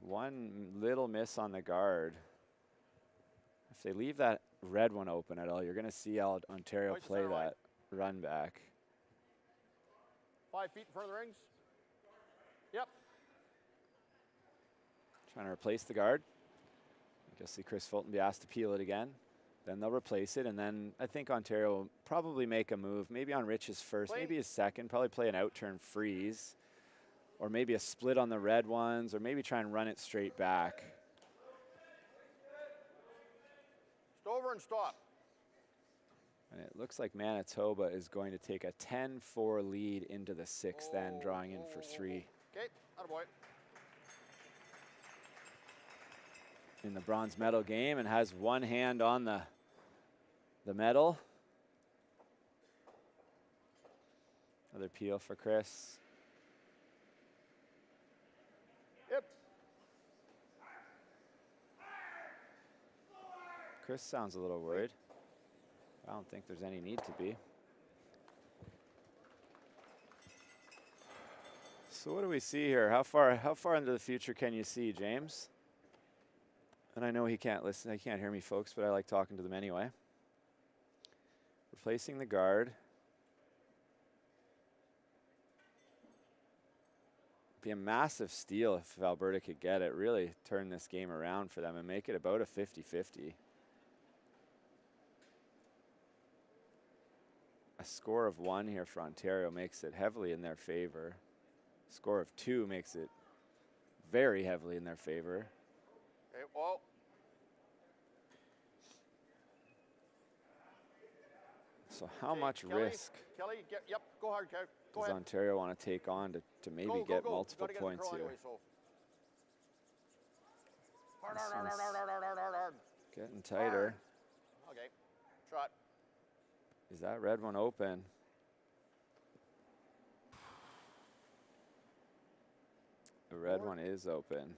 One little miss on the guard. If they leave that red one open at all, you're going to see Ontario play that run back. 5 feet in front of the rings. Yep. Trying to replace the guard. You'll see Chris Fulton be asked to peel it again. Then they'll replace it, and then I think Ontario will probably make a move, maybe on Rich's first, maybe his second, probably play an out-turn freeze, or maybe a split on the red ones, or maybe try and run it straight back. Stover and stop. And it looks like Manitoba is going to take a 10-4 lead into the 6th end, drawing in for 3. Okay, attaboy. In the bronze medal game, and has one hand on the medal. Another peel for Chris. Yep. Chris sounds a little worried. I don't think there's any need to be. So what do we see here? How far into the future can you see, James? And I know he can't listen, he can't hear me, folks, but I like talking to them anyway. Replacing the guard. Be a massive steal if Alberta could get it, really turn this game around for them and make it about a 50-50. A score of 1 here for Ontario makes it heavily in their favor. Score of 2 makes it very heavily in their favor. Okay, well. So how much Kelly, risk yep, go hard, Kev. Go does ahead. Ontario want to take on to maybe get multiple points here? Anyway, so. Hard. Getting tighter. Okay, shot. Is that red one open? The red one is open.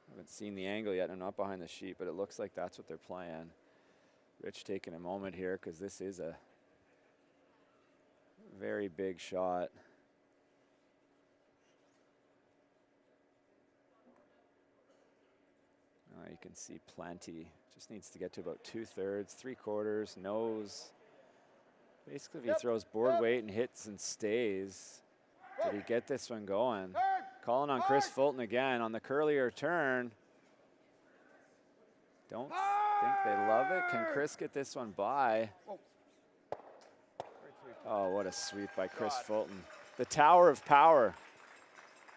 Haven't seen the angle yet. I'm not behind the sheet, but it looks like that's what they're playing. Rich taking a moment here because this is a very big shot. You can see plenty. Just needs to get to about 2/3, 3/4, nose. Basically, if he throws board weight and hits and stays, did he get this one going? Calling on Chris Fulton again on the curlier turn. Don't think they love it. Can Chris get this one by? Oh, what a sweep by Chris Fulton. The Tower of Power.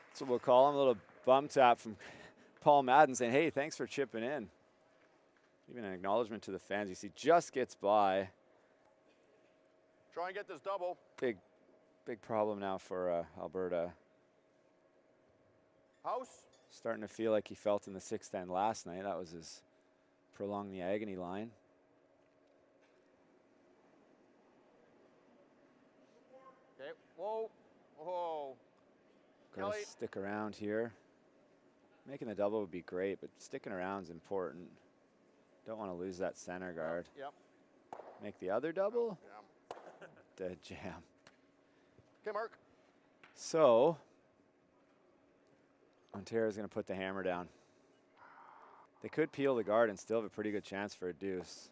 That's what we'll call him. A little bum tap from Paul Madden saying, hey, thanks for chipping in. Even an acknowledgement to the fans. You see, just gets by. Try and get this double. Big problem now for Alberta. House. Starting to feel like he felt in the 6th end last night. That was his prolong the agony line. Okay, whoa. Gotta Kelly. stick around here. Making the double would be great, but sticking around is important. Don't want to lose that center guard. Yep. Make the other double. Jam. Dead jam. Okay, Mark. So, Ontario's going to put the hammer down. They could peel the guard and still have a pretty good chance for a deuce.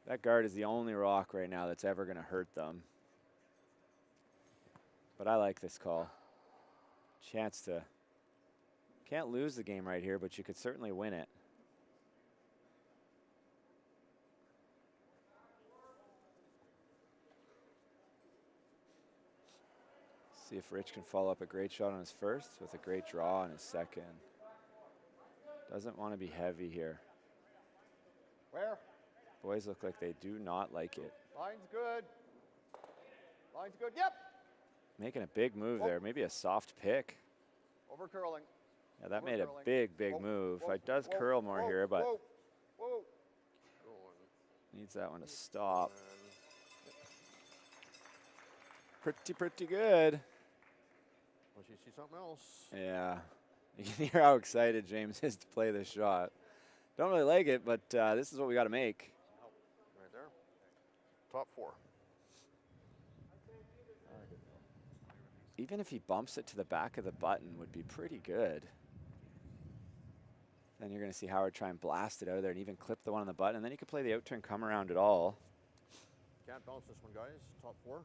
That guard is the only rock right now that's ever going to hurt them. But I like this call. Chance to, can't lose the game right here, but you could certainly win it. See if Rich can follow up a great shot on his first with a great draw on his second. Doesn't want to be heavy here. Where? Boys look like they do not like it. Line's good. Line's good. Yep. Making a big move there. Maybe a soft pick. Over curling. Yeah, that Over made a curling. big Whoa, move. whoa, It does whoa, curl more whoa, here, but whoa, whoa. Going. needs that one to stop. And Pretty good. unless you see something else. Yeah. You can hear how excited James is to play this shot. Don't really like it, but this is what we got to make. Right there. Top 4. Even if he bumps it to the back of the button would be pretty good. Then you're going to see Howard try and blast it out of there and even clip the one on the button, and then you can play the out turn come around at all. Can't bounce this one, guys. Top 4.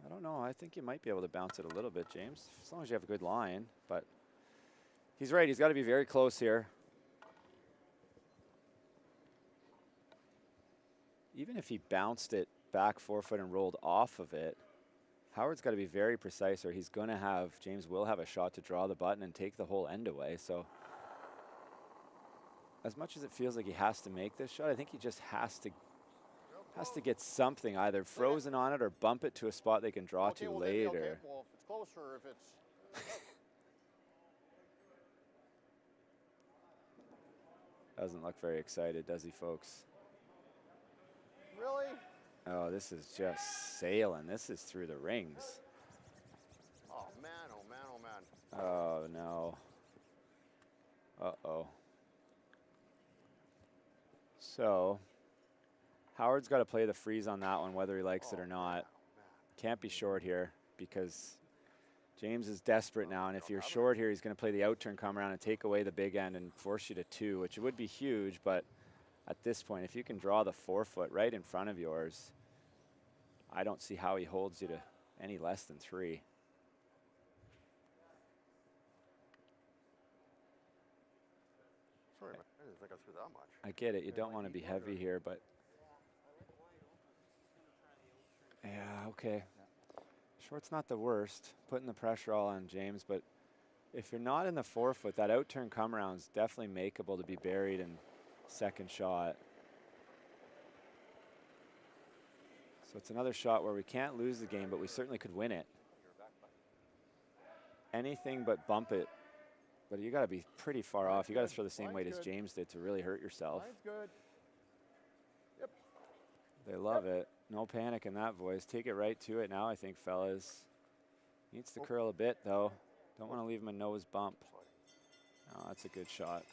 I don't know. I think you might be able to bounce it a little bit, James, as long as you have a good line. But he's right. He's got to be very close here. Even if he bounced it back 4 foot and rolled off of it, Howard's got to be very precise, or he's going to have, James will have a shot to draw the button and take the whole end away. So as much as it feels like he has to make this shot, I think he just has to get something either frozen on it or bump it to a spot they can draw to well, later. Okay. Well, if it's close or if it's... Doesn't look very excited, does he, folks? Really? Oh, this is just sailing. This is through the rings. Oh, man, oh, man, oh, man. Oh, no. Uh-oh. So, Howard's got to play the freeze on that one, whether he likes it or not. Can't be short here because James is desperate now, and if you're short here, he's going to play the out turn, come around, and take away the big end and force you to 2, which would be huge, but at this point, if you can draw the 4 foot right in front of yours, I don't see how he holds you to any less than 3. Sorry, man. I didn't think I threw that much. I get it. You don't want to be heavy here, but yeah, okay. Short's not the worst. Putting the pressure all on James, but if you're not in the 4 foot, that out turn come around is definitely makeable to be buried in second shot. So it's another shot where we can't lose the game, but we certainly could win it. Anything but bump it. But you got to be pretty far off. You got to throw the same weight as James did to really hurt yourself. Line's good. Yep. They love it. No panic in that voice. Take it right to it now, I think, fellas. Needs to curl a bit, though. Don't want to leave him a nose bump. Oh, that's a good shot.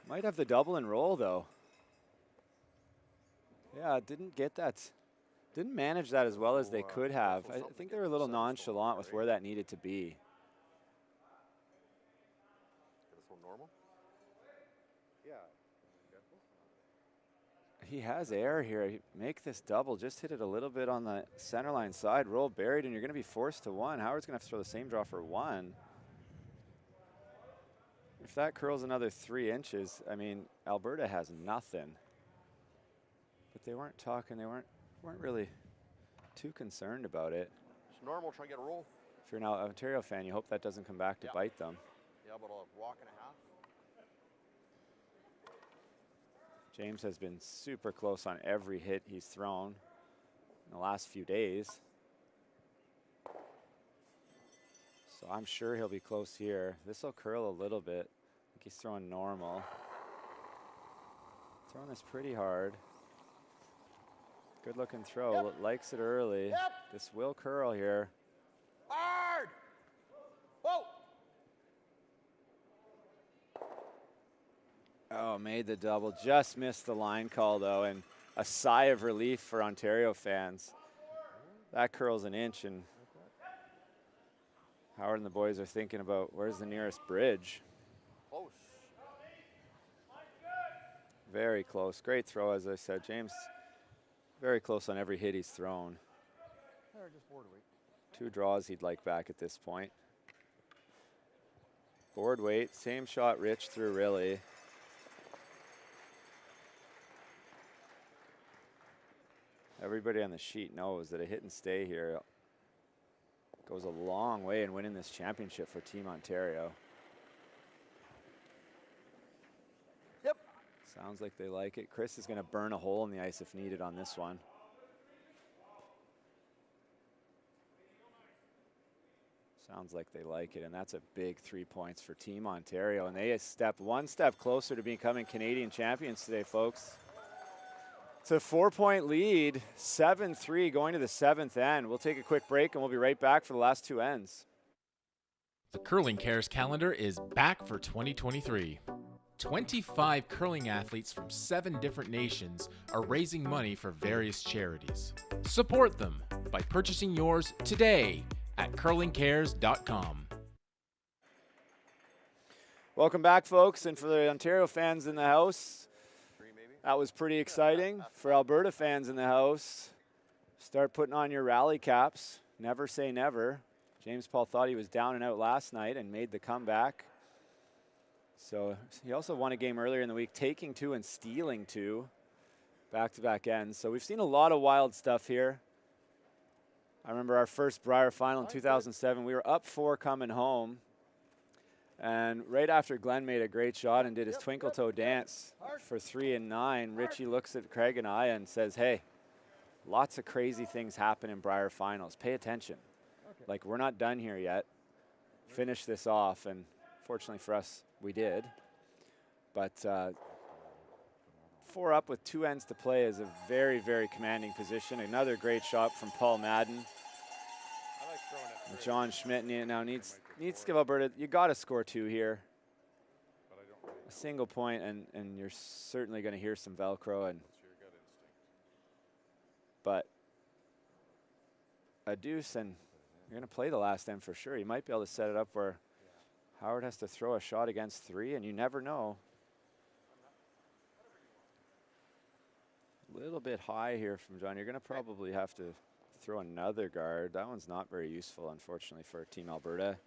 Might have the double and roll, though. Yeah, didn't get that. Didn't manage that as well as they could have. I think they were a little nonchalant with where that needed to be. This one normal? Yeah. He has air here. Make this double. Just hit it a little bit on the center line side. Roll buried, and you're going to be forced to 1. Howard's going to have to throw the same draw for 1. If that curls another 3 inches, I mean, Alberta has nothing. But they weren't talking. They weren't really too concerned about it. It's normal. Try and get a roll. If you're an Ontario fan, you hope that doesn't come back to bite them. Yeah, about a walk and a half. James has been super close on every hit he's thrown in the last few days. So I'm sure he'll be close here. This will curl a little bit. I think he's throwing normal. Throwing this pretty hard. Good looking throw. Yep. Likes it early. Yep. This will curl here. Hard! Whoa! Oh, made the double. Just missed the line call, though, and a sigh of relief for Ontario fans. That curls an inch, and Howard and the boys are thinking about where's the nearest bridge. Close. Very close. Great throw, as I said. James, very close on every hit he's thrown. There, just board weight. 2 draws he'd like back at this point. Board weight, same shot Rich threw really. Everybody on the sheet knows that a hit and stay here goes a long way in winning this championship for Team Ontario. Yep. Sounds like they like it. Chris is going to burn a hole in the ice if needed on this one. Sounds like they like it, and that's a big 3 points for Team Ontario, and they one step closer to becoming Canadian champions today, folks. It's a 4-point lead, 7-3 going to the 7th end. We'll take a quick break, and we'll be right back for the last 2 ends. The Curling Cares calendar is back for 2023. 25 curling athletes from 7 different nations are raising money for various charities. Support them by purchasing yours today at curlingcares.com. Welcome back, folks, and for the Ontario fans in the house, that was pretty exciting. For Alberta fans in the house, start putting on your rally caps. Never say never. James Paul thought he was down and out last night and made the comeback. So he also won a game earlier in the week, taking 2 and stealing 2 back-to-back ends. So we've seen a lot of wild stuff here. I remember our first Brier final in 2007. We were up 4 coming home. And right after Glenn made a great shot and did his twinkle toe dance for 3 and 9, Richie looks at Craig and I and says, hey, lots of crazy things happen in Brier finals. Pay attention. Like, we're not done here yet. Finish this off. And fortunately for us, we did. But 4 up with 2 ends to play is a very, very commanding position. Another great shot from Paul Madden. I like throwing it. John Schmidt now needs to give Alberta, you got to score 2 here. But I don't really. A single point, and you're certainly going to hear some Velcro. And It's your gut instinct. but a deuce, and you're going to play the last end for sure. You might be able to set it up where Howard has to throw a shot against 3, and you never know. A little bit high here from John. You're going to probably have to throw another guard. That one's not very useful, unfortunately, for Team Alberta.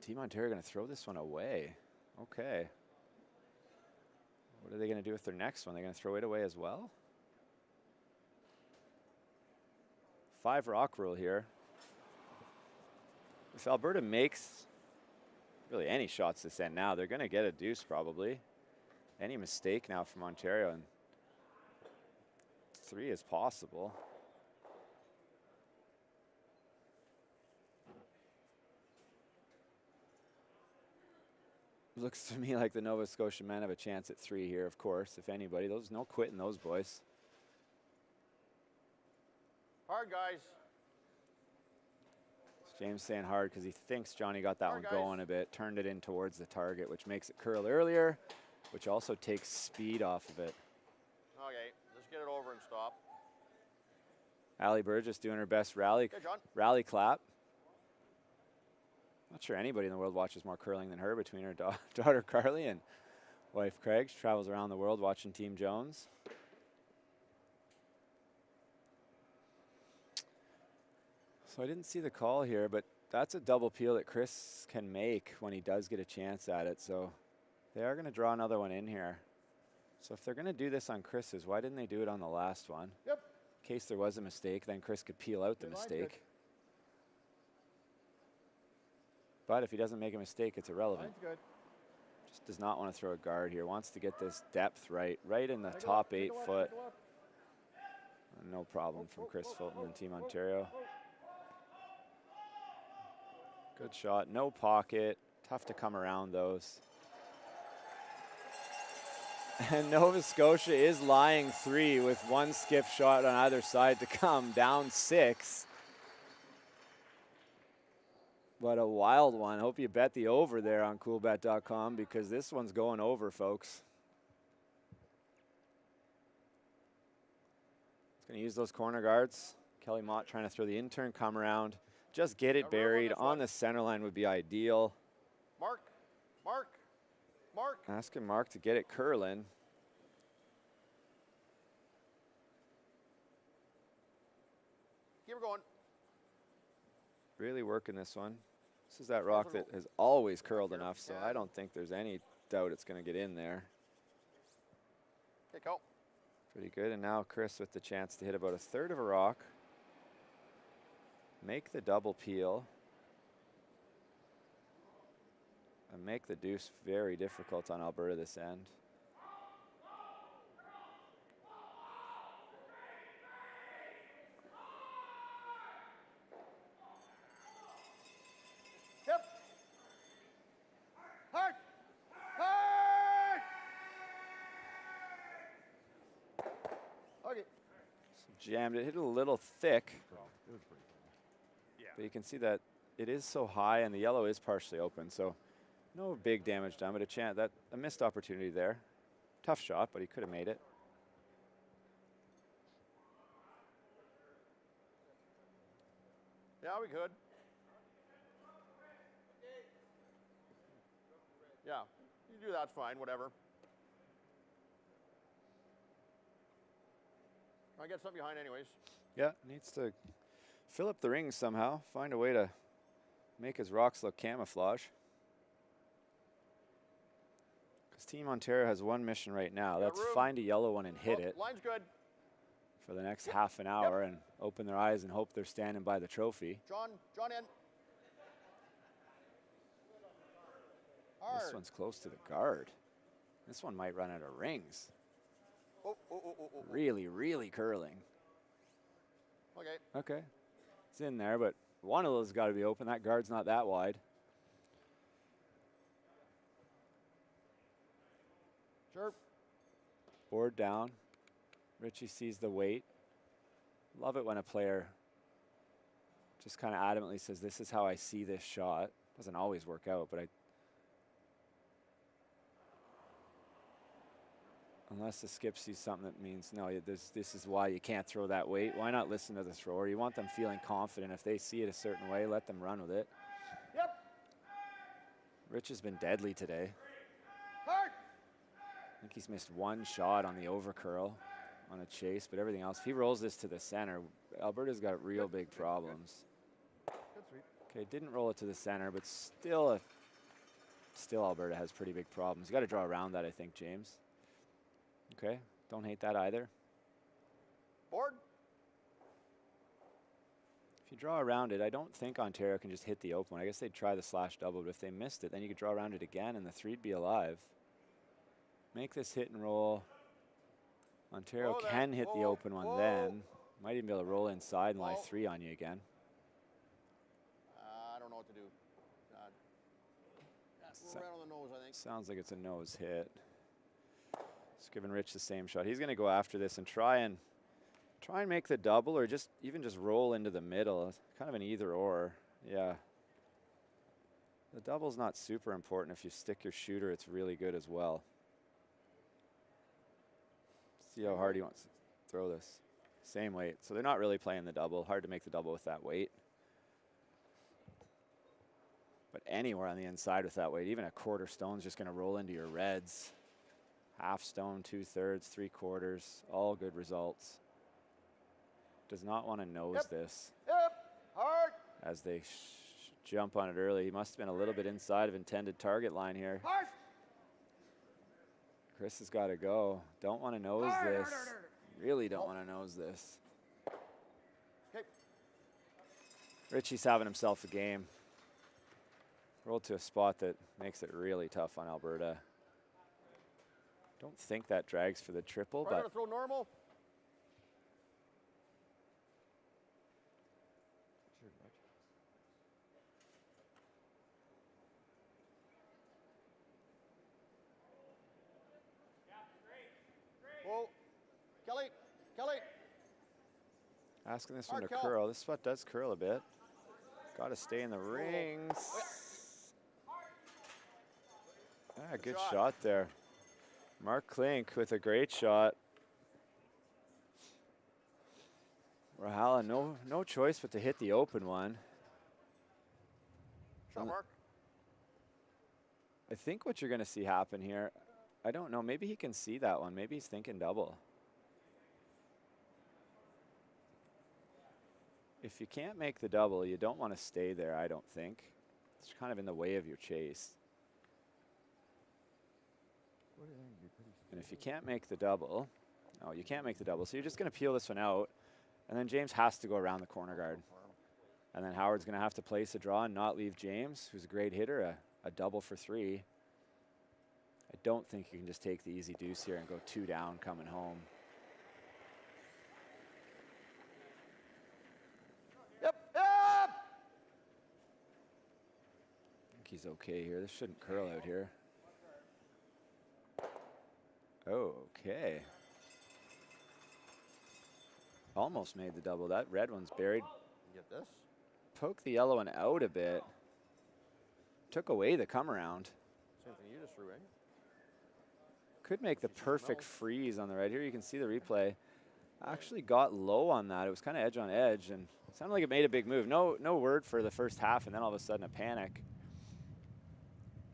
Team Ontario going to throw this one away. Okay. What are they going to do with their next one? They're going to throw it away as well? 5 rock rule here. If Alberta makes really any shots this end now, they're going to get a deuce probably. Any mistake now from Ontario, and 3 is possible. Looks to me like the Nova Scotia men have a chance at 3 here, of course, if anybody. There's no quitting those boys. Hard, guys. James saying hard because he thinks Johnny got that Hard, one guys. going a bit, turned it in towards the target, which makes it curl earlier, which also takes speed off of it. Okay, let's get it over and stop. Allie Burgess doing her best rally Okay, John. clap. Not sure anybody in the world watches more curling than her, between her daughter Carly and wife Craig. She travels around the world watching Team Jones. So I didn't see the call here, but that's a double peel that Chris can make when he does get a chance at it. So they are going to draw another one in here. So if they're going to do this on Chris's, why didn't they do it on the last one? Yep. In case there was a mistake, then Chris could peel out the Good line, mistake. But if he doesn't make a mistake, it's irrelevant. Line's good. Just does not want to throw a guard here. Wants to get this depth right in the top 8 foot. No problem from Chris Fulton and Team Ontario. Good shot, no pocket. Tough to come around those. And Nova Scotia is lying 3 with 1 skip shot on either side to come, down 6. But a wild one. Hope you bet the over there on coolbet.com, because this one's going over, folks. It's going to use those corner guards. Kelly Mott trying to throw the intern come around. Just get it buried on the center line would be ideal. Mark. Asking Mark to get it curling. we're going. Really working this one. This is that rock that has always curled enough, so I don't think there's any doubt it's going to get in there. Kick out. Pretty good. And now Chris with the chance to hit about a third of a rock. Make the double peel. And make the deuce very difficult on Alberta this end. Yep. Hard. Hard. Okay. So jammed it, hit it a little thick. Well, it was pretty funny. But you can see that it is so high and the yellow is partially open. So no big damage done, but a missed opportunity there. Tough shot, but he could have made it. Yeah, we could. Yeah, you do that's fine, whatever. I get something behind anyways. Yeah, needs to fill up the rings somehow. Find a way to make his rocks look camouflage. Because Team Ontario has one mission right now. Got Let's room. find a yellow one and hit it Line's good. for the next half an hour and open their eyes and hope they're standing by the trophy. John in. This Hard. one's close to the guard. This one might run out of rings. Oh. Really, really curling. Okay. Okay. It's in there, but one of those got to be open. That guard's not that wide. Sure. Board down. Richie sees the weight. Love it when a player just kind of adamantly says, this is how I see this shot. Doesn't always work out, but unless the skip sees something that means, no, this is why you can't throw that weight. Why not listen to the thrower? You want them feeling confident. If they see it a certain way, let them run with it. Yep. Rich has been deadly today. Hard. I think he's missed one shot on the overcurl on a chase, but everything else, if he rolls this to the center, Alberta's got real big problems. Good sweep. Okay, didn't roll it to the center, but still Alberta has pretty big problems. You got to draw around that, I think, James. Okay, don't hate that either. Board. If you draw around it, I don't think Ontario can just hit the open one. I guess they'd try the slash double, but if they missed it, then you could draw around it again and the three'd be alive. Make this hit and roll. Ontario Whoa there. can hit the Whoa. open one Whoa. then. Might even be able to roll inside and lie Whoa. three on you again. I don't know what to do. We're right on the nose, I think. Sounds like it's a nose hit. Just giving Rich the same shot. He's going to go after this and try and make the double, or even just roll into the middle. It's kind of an either or. Yeah. The double's not super important. If you stick your shooter, it's really good as well. See how hard he wants to throw this. Same weight. So they're not really playing the double. Hard to make the double with that weight. But anywhere on the inside with that weight, even a quarter stone's just going to roll into your reds. Half stone, 2/3, 3/4, all good results. Does not want to nose this. Yep. Hard. As they jump on it early. He must have been a little bit inside of intended target line here. Hard. Chris has got to go. Don't want to nose Hard, this. hard, hard, hard. Really don't want to nose this. Okay. Richie's having himself a game. Rolled to a spot that makes it really tough on Alberta. Don't think that drags for the triple, We're going to but throw normal. Sure, Rich. Whoa. Kelly. asking this one to Hard kill. curl. This spot does curl a bit. Got to stay in the rings. Ah, good shot there. Mark Klink with a great shot. Rahala, no choice but to hit the open one. Shot mark. I think what you're going to see happen here, I don't know, maybe he can see that one. Maybe he's thinking double. if you can't make the double, you don't want to stay there, I don't think. It's kind of in the way of your chase. And if you can't make the double, no, you can't make the double. So you're just going to peel this one out. And then James has to go around the corner guard. And then Howard's going to have to place a draw and not leave James, who's a great hitter, a double for 3. I don't think you can just take the easy deuce here and go 2 down coming home. Yep. I think he's okay here. This shouldn't curl out here. Okay. Almost made the double. That red one's buried. You get this? Poke the yellow one out a bit. Took away the come around. Same thing you just threw, eh? Could make the perfect freeze on the right. Here you can see the replay. Actually got low on that. It was kind of edge on edge and it sounded like it made a big move. No word for the first half and then all of a sudden a panic.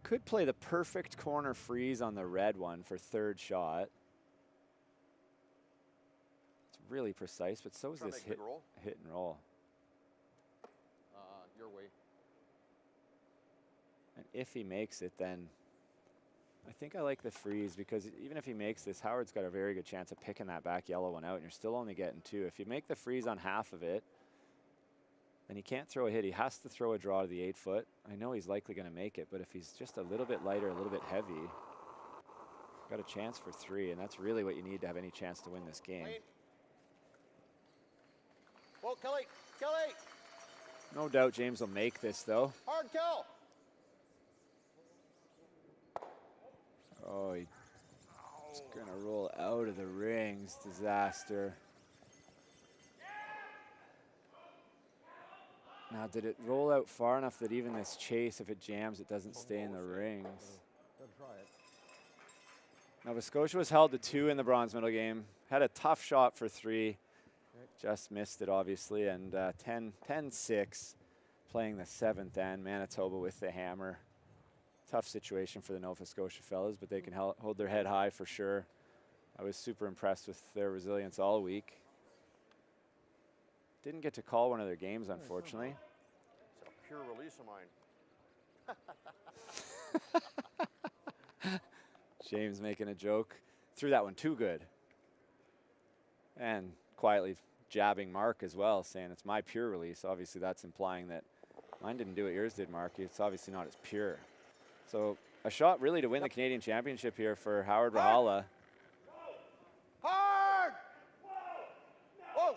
Could play the perfect corner freeze on the red one for 3rd shot. It's really precise, but so is this hit and roll. Your way. And if he makes it, then I think I like the freeze because even if he makes this, Howard's got a very good chance of picking that back yellow one out, and you're still only getting 2. If you make the freeze on half of it, then he can't throw a hit. He has to throw a draw to the 8-foot. I know he's likely going to make it, but if he's just a little bit lighter, a little bit heavy, got a chance for 3, and that's really what you need to have any chance to win this game. Wait. Whoa, Kelly! Kelly! No doubt James will make this, though. Hard kill! Oh, he's going to roll out of the rings. Disaster. Now, did it roll out far enough that even this chase, if it jams, it doesn't stay in the rings? Nova Scotia was held to 2 in the bronze medal game. Had a tough shot for 3. Just missed it, obviously. And 10-6, playing the 7th end. Manitoba with the hammer. Tough situation for the Nova Scotia fellas, but they can hold their head high for sure. I was super impressed with their resilience all week. Didn't get to call one of their games, unfortunately. It's a pure release of mine. James making a joke. Threw that one too good. And quietly jabbing Mark as well, saying it's my pure release. Obviously that's implying that mine didn't do what yours did, Mark. It's obviously not as pure. So a shot really to win the Canadian Championship here for Howard Rahala. Hard! Whoa!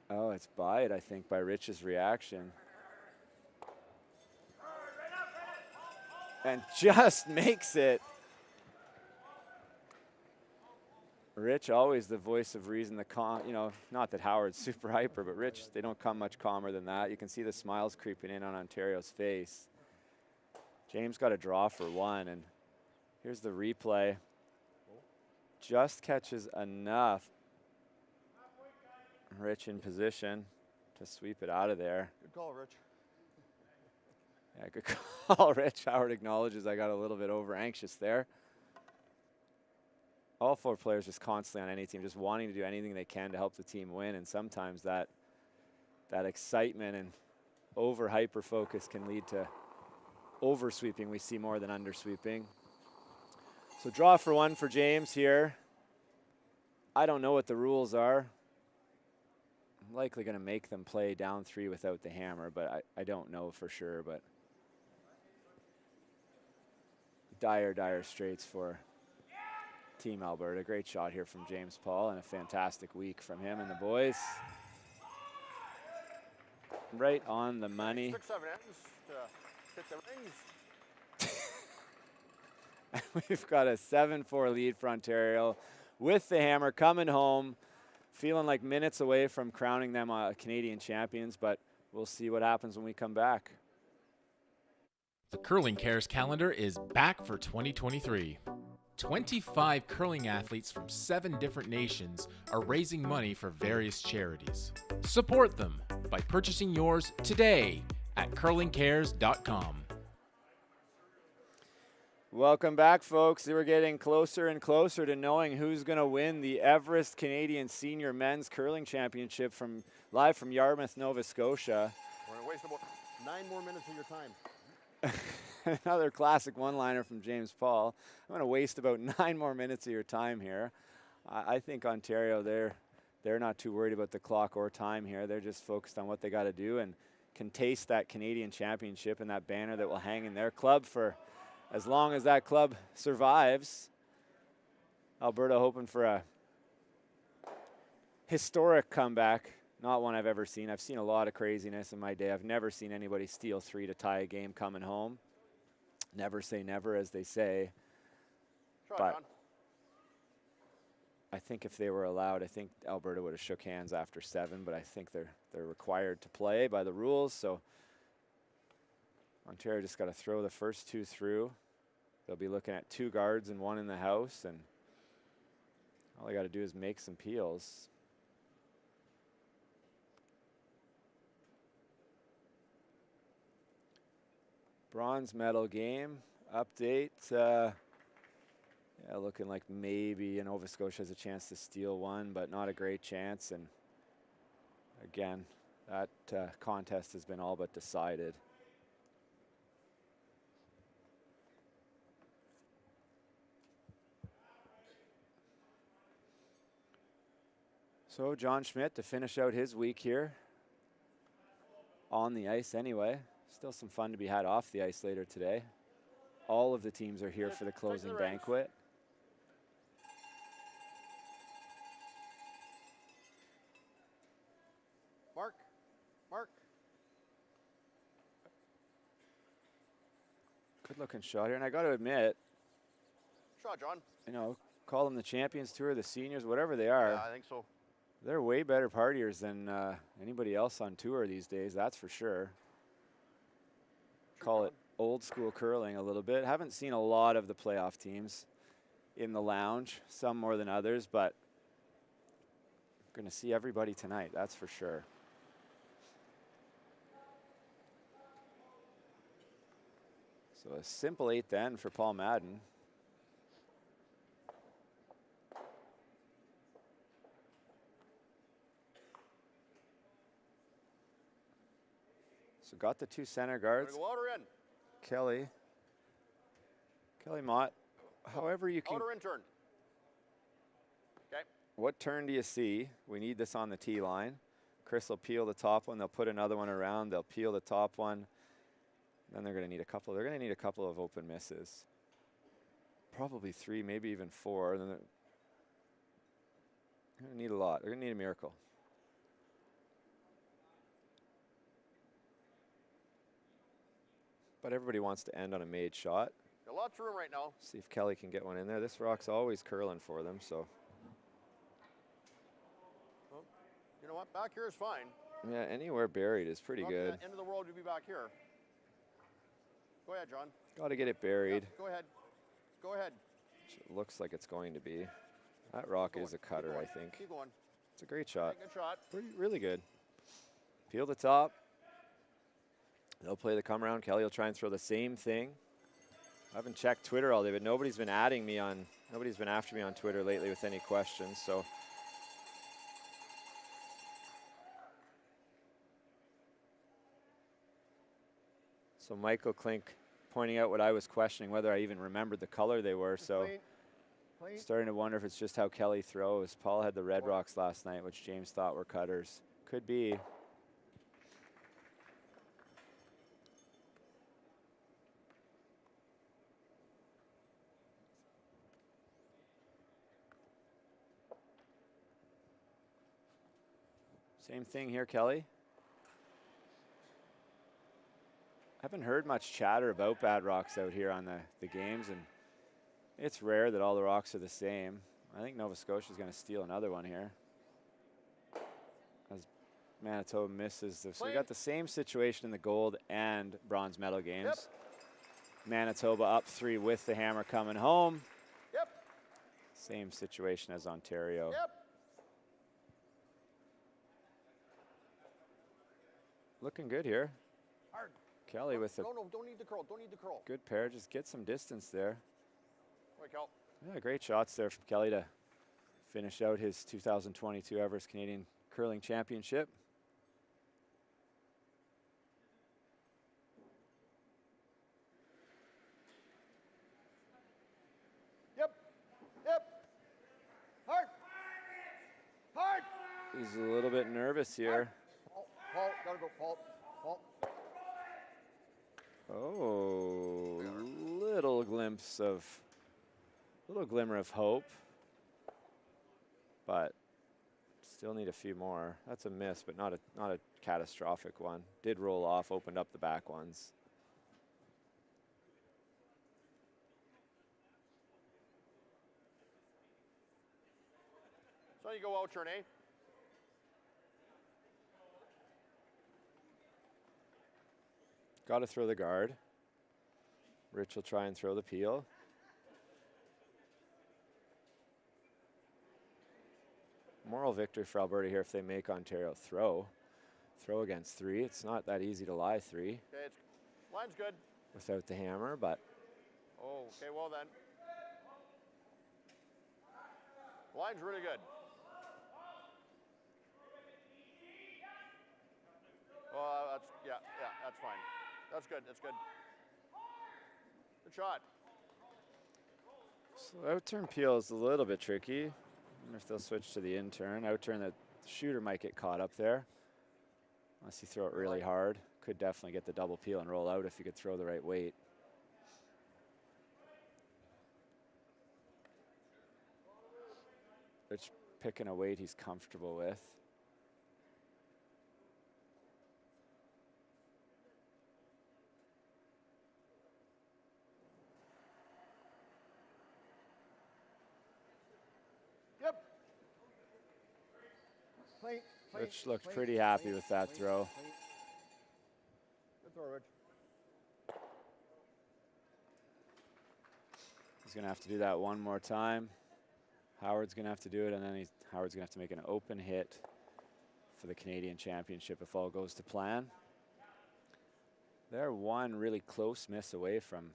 Oh, it's by it, I think, by Rich's reaction. And just makes it. Rich, always the voice of reason, not that Howard's super hyper, but Rich, they don't come much calmer than that. You can see the smiles creeping in on Ontario's face. James got a draw for 1, and here's the replay. Just catches enough. Rich in position to sweep it out of there. Good call, Rich. Yeah, good call, Rich. Howard acknowledges I got a little bit over anxious there. All 4 players just constantly on any team, just wanting to do anything they can to help the team win. And sometimes that excitement and over hyper focus can lead to over sweeping. We see more than under sweeping. So draw for 1 for James here. I don't know what the rules are. I'm likely going to make them play down 3 without the hammer, but I don't know for sure. But dire straits for Team Alberta. Great shot here from James Paul and a fantastic week from him and the boys. Right on the money. 6-7 ends to hit the rings. We've got a 7-4 lead for Ontario with the hammer coming home. Feeling like minutes away from crowning them Canadian champions, but we'll see what happens when we come back. The Curling Cares calendar is back for 2023. 25 curling athletes from 7 different nations are raising money for various charities. Support them by purchasing yours today at curlingcares.com. Welcome back, folks. We're getting closer and closer to knowing who's going to win the Everest Canadian Senior Men's Curling Championship live from Yarmouth, Nova Scotia. We're going to waste about 9 more minutes of your time. Another classic one-liner from James Paul. I'm going to waste about 9 more minutes of your time here. I think Ontario, they're not too worried about the clock or time here. They're just focused on what they got to do and can taste that Canadian championship and that banner that will hang in their club for as long as that club survives. Alberta hoping for a historic comeback. Not one I've ever seen. I've seen a lot of craziness in my day. I've never seen anybody steal 3 to tie a game coming home. Never say never, as they say. But I think if they were allowed, I think Alberta would have shook hands after 7, but I think they're required to play by the rules. So Ontario just got to throw the first 2 through. They'll be looking at 2 guards and 1 in the house, and all they got to do is make some peels. Bronze medal game update. Yeah, looking like maybe Nova Scotia has a chance to steal 1, but not a great chance. And again, that contest has been all but decided. So John Schmidt to finish out his week here on the ice anyway. Still some fun to be had off the ice later today. All of the teams are here for the closing banquet. Mark. Good looking shot here, and I got to admit, Shot, John. you know, call them the Champions Tour, the seniors, whatever they are. Yeah, I think so. They're way better partiers than anybody else on tour these days, that's for sure. Call it old school curling a little bit. Haven't seen a lot of the playoff teams in the lounge, some more than others, but going to see everybody tonight, that's for sure. So a simple 8th end for Paul Madden. So got the 2 center guards. Go out or in? Kelly Mott. However you can. Out or in turn. Okay. What turn do you see? We need this on the tee line. Chris will peel the top one. They'll put another one around. They'll peel the top one. Then they're going to need a couple. They're going to need a couple of open misses. Probably 3, maybe even 4. Then they're going to need a lot. They're going to need a miracle. But everybody wants to end on a made shot. Got lots of room right now. See if Kelly can get one in there. This rock's always curling for them, so. Well, you know what? Back here is fine. Yeah, anywhere buried is pretty good. End of the world to be back here. Go ahead, John. Got to get it buried. Yeah, go ahead. Go ahead. It looks like it's going to be. That rock is a cutter, I think. Keep going. It's a great shot. Good shot. Really good. Peel the top. They'll play the come around. Kelly will try and throw the same thing. I haven't checked Twitter all day, but nobody's been after me on Twitter lately with any questions, so. So Michael Klink pointing out what I was questioning, whether I even remembered the color they were, so. Clean. Starting to wonder if it's just how Kelly throws. Paul had the red rocks last night, which James thought were cutters. Could be. Same thing here, Kelly. Haven't heard much chatter about bad rocks out here on the games, and it's rare that all the rocks are the same. I think Nova Scotia is going to steal another one here as Manitoba misses. So we got the same situation in the gold and bronze medal games. Yep. Manitoba up 3 with the hammer coming home. Yep. Same situation as Ontario. Yep. Looking good here. Hard. Kelly with a No, don't need the curl. Don't need the curl. good pair. Just get some distance there. Right, Cal. Yeah, great shots there from Kelly to finish out his 2022 Everest Canadian Curling Championship. Yep. Hard. Hard. He's a little bit nervous here. Paul, gotta go, Paul. Oh, little glimmer of hope, but still need a few more. That's a miss, but not a catastrophic one. Did roll off, opened up the back ones. So you go out turn, eh? Got to throw the guard. Rich will try and throw the peel. Moral victory for Alberta here if they make Ontario throw. Throw against 3. It's not that easy to lie 3. Okay, line's good. Without the hammer, but. Oh, okay, well then. Line's really good. Oh, yeah, that's fine. That's good. Good shot. So out-turn peel is a little bit tricky. I wonder if they'll switch to the in-turn. Out-turn, the shooter might get caught up there. Unless you throw it really hard. Could definitely get the double peel and roll out if you could throw the right weight. Rich picking a weight he's comfortable with. Rich looked pretty happy with that throw. Good throw, Rich. He's going to have to do that one more time. Howard's going to have to do it, and then Howard's going to have to make an open hit for the Canadian Championship if all goes to plan. They're one really close miss away from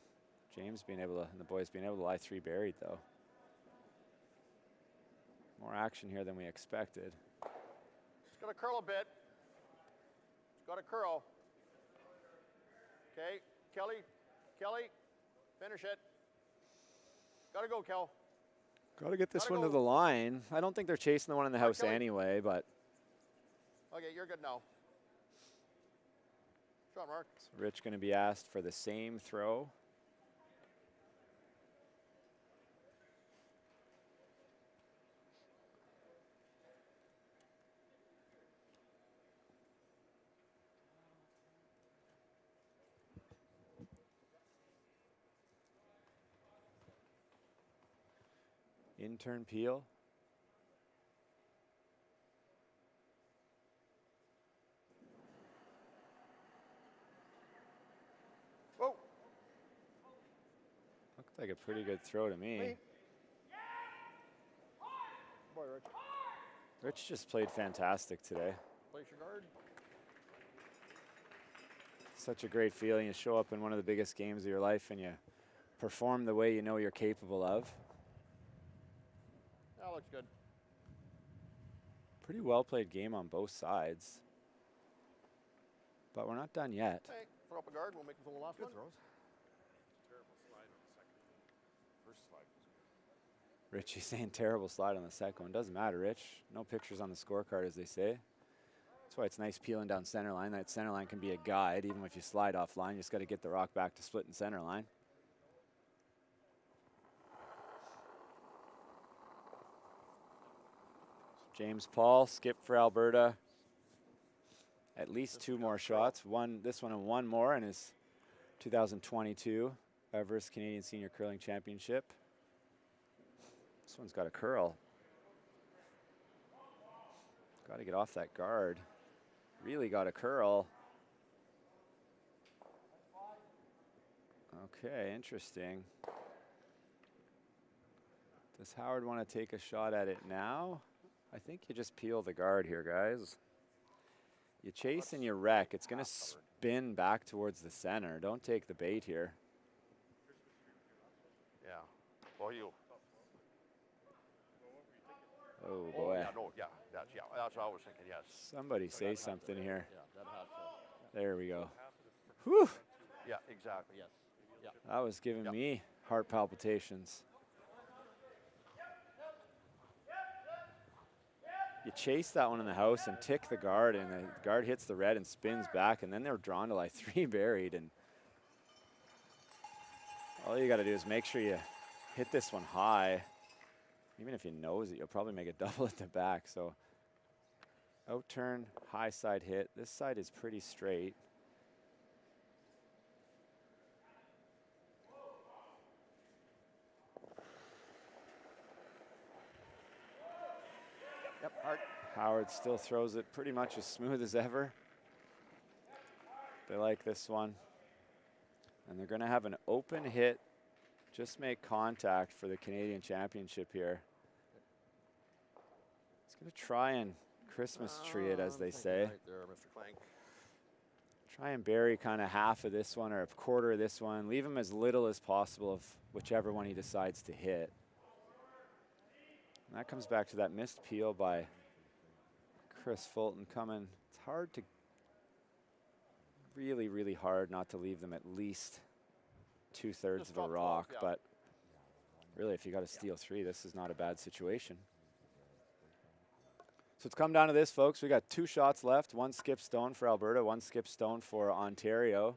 James being able to, and the boys being able to lie 3 buried, though. More action here than we expected. It's got to curl a bit. It's got to curl. Okay, Kelly, finish it. Got to go, Kel. Got to get this one to the line. I don't think they're chasing the one in the house anyway, but. Okay, you're good now. Shot, Mark. So Rich going to be asked for the same throw. In-turn peel. Whoa. Looked like a pretty good throw to me. Boy, Rich. Rich just played fantastic today. Place your guard. Such a great feeling. You show up in one of the biggest games of your life and you perform the way you know you're capable of. That looks good. Pretty well played game on both sides. But we're not done yet. Hey, throw up a guard. We'll make them the last one. throws. Richie's saying terrible slide on the second one. Doesn't matter, Rich. No pictures on the scorecard, as they say. That's why it's nice peeling down center line. That center line can be a guide. Even if you slide offline, you just got to get the rock back to split in center line. James Paul, skip for Alberta. At least 2 more shots. This one and 1 more in his 2022 Everest Canadian Senior Curling Championship. This one's got a curl. Got to get off that guard. Really got a curl. Okay, interesting. Does Howard want to take a shot at it now? I think you just peel the guard here, guys. You chase and you wreck. It's going to spin back towards the center. Don't take the bait here. Yeah. Well, you. Oh, boy. Yeah, no, yeah, that's what I was thinking, yes. Somebody say something here. Yeah, that has to. There we go. Whew. Yeah, exactly, yes. Yeah. That was giving me heart palpitations. You chase that one in the house and tick the guard, and the guard hits the red and spins back, and then they're drawn to like 3 buried. And all you got to do is make sure you hit this one high. Even if you nose it, you'll probably make a double at the back. So out turn, high side hit. This side is pretty straight. Yep, hard. Howard still throws it pretty much as smooth as ever. They like this one. And they're going to have an open hit. Just make contact for the Canadian Championship here. He's going to try and Christmas tree it, as they say. Right there, Mr. Clank. Try and bury kind of half of this one or a quarter of this one. Leave him as little as possible of whichever one he decides to hit. And that comes back to that missed peel by Chris Fulton coming. It's hard to, really, really hard not to leave them at least 2/3 of a rock. But really, if you got to steal 3, this is not a bad situation. So it's come down to this, folks. We got 2 shots left. 1 skip stone for Alberta, 1 skip stone for Ontario.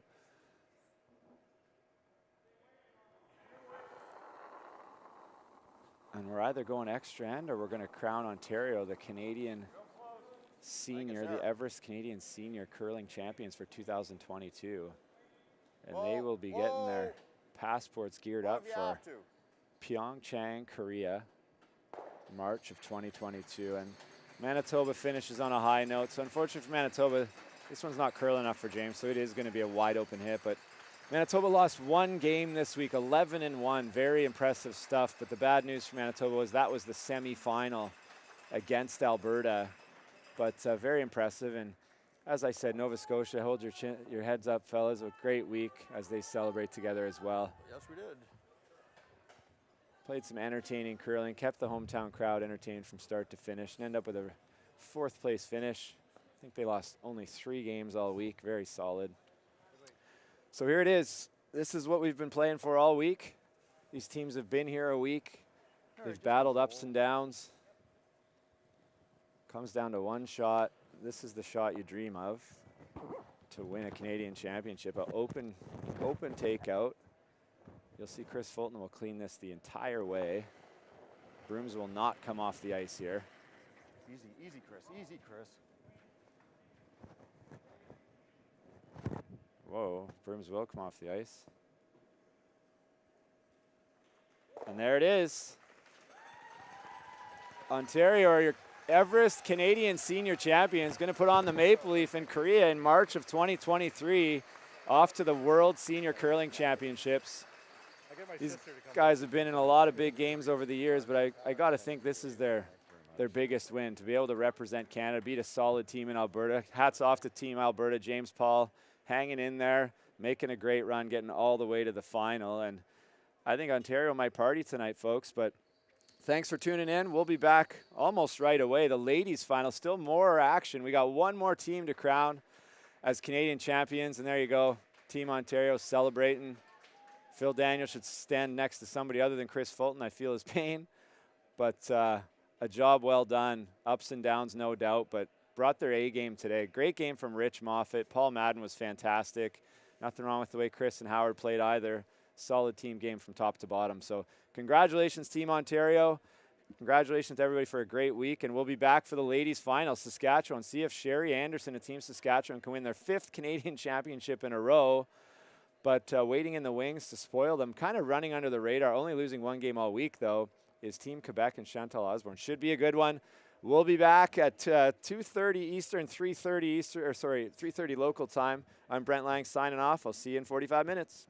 And we're either going extra end or we're going to crown Ontario the Canadian Senior, the Everest Canadian Senior Curling Champions for 2022. And they will be getting their passports geared up for Pyeongchang, Korea, March of 2022. And Manitoba finishes on a high note. So unfortunately for Manitoba, this one's not curling enough for James, so it is going to be a wide open hit. But Manitoba lost 1 game this week, 11-1. Very impressive stuff. But the bad news for Manitoba was that was the semifinal against Alberta. But very impressive. And as I said, Nova Scotia, hold your heads up, fellas. A great week as they celebrate together as well. Yes, we did. Played some entertaining curling, kept the hometown crowd entertained from start to finish, and end up with a 4th place finish. I think they lost only 3 games all week. Very solid. So here it is. This is what we've been playing for all week. These teams have been here a week. They've battled ups and downs. Comes down to 1 shot. This is the shot you dream of to win a Canadian Championship. An open takeout. You'll see Chris Fulton will clean this the entire way. Brooms will not come off the ice here. Easy, easy, Chris. Easy, Chris. Whoa, Brooms will come off the ice. And there it is. Ontario are your Everest Canadian Senior Champions, going to put on the Maple Leaf in Korea in March of 2023, off to the World Senior Curling Championships. These guys have been in a lot of big games over the years, but I got to think this is their biggest win, to be able to represent Canada, beat a solid team in Alberta. Hats off to Team Alberta, James Paul hanging in there, making a great run, getting all the way to the final. And I think Ontario might party tonight, folks, but thanks for tuning in. We'll be back almost right away. The ladies' final, still more action. We got 1 more team to crown as Canadian champions, and there you go. Team Ontario celebrating. Phil Daniel should stand next to somebody other than Chris Fulton. I feel his pain, but a job well done. Ups and downs, no doubt, but brought their A game today. Great game from Rich Moffat. Paul Madden was fantastic. Nothing wrong with the way Chris and Howard played either. Solid team game from top to bottom. So congratulations, Team Ontario. Congratulations to everybody for a great week, and we'll be back for the ladies' final, Saskatchewan. See if Sherry Anderson and Team Saskatchewan can win their 5th Canadian Championship in a row. But waiting in the wings to spoil them, kind of running under the radar, only losing 1 game all week, though, is Team Quebec and Chantal Osborne. Should be a good one. We'll be back at 2:30 Eastern, 3:30 local time. I'm Brent Lang signing off. I'll see you in 45 minutes.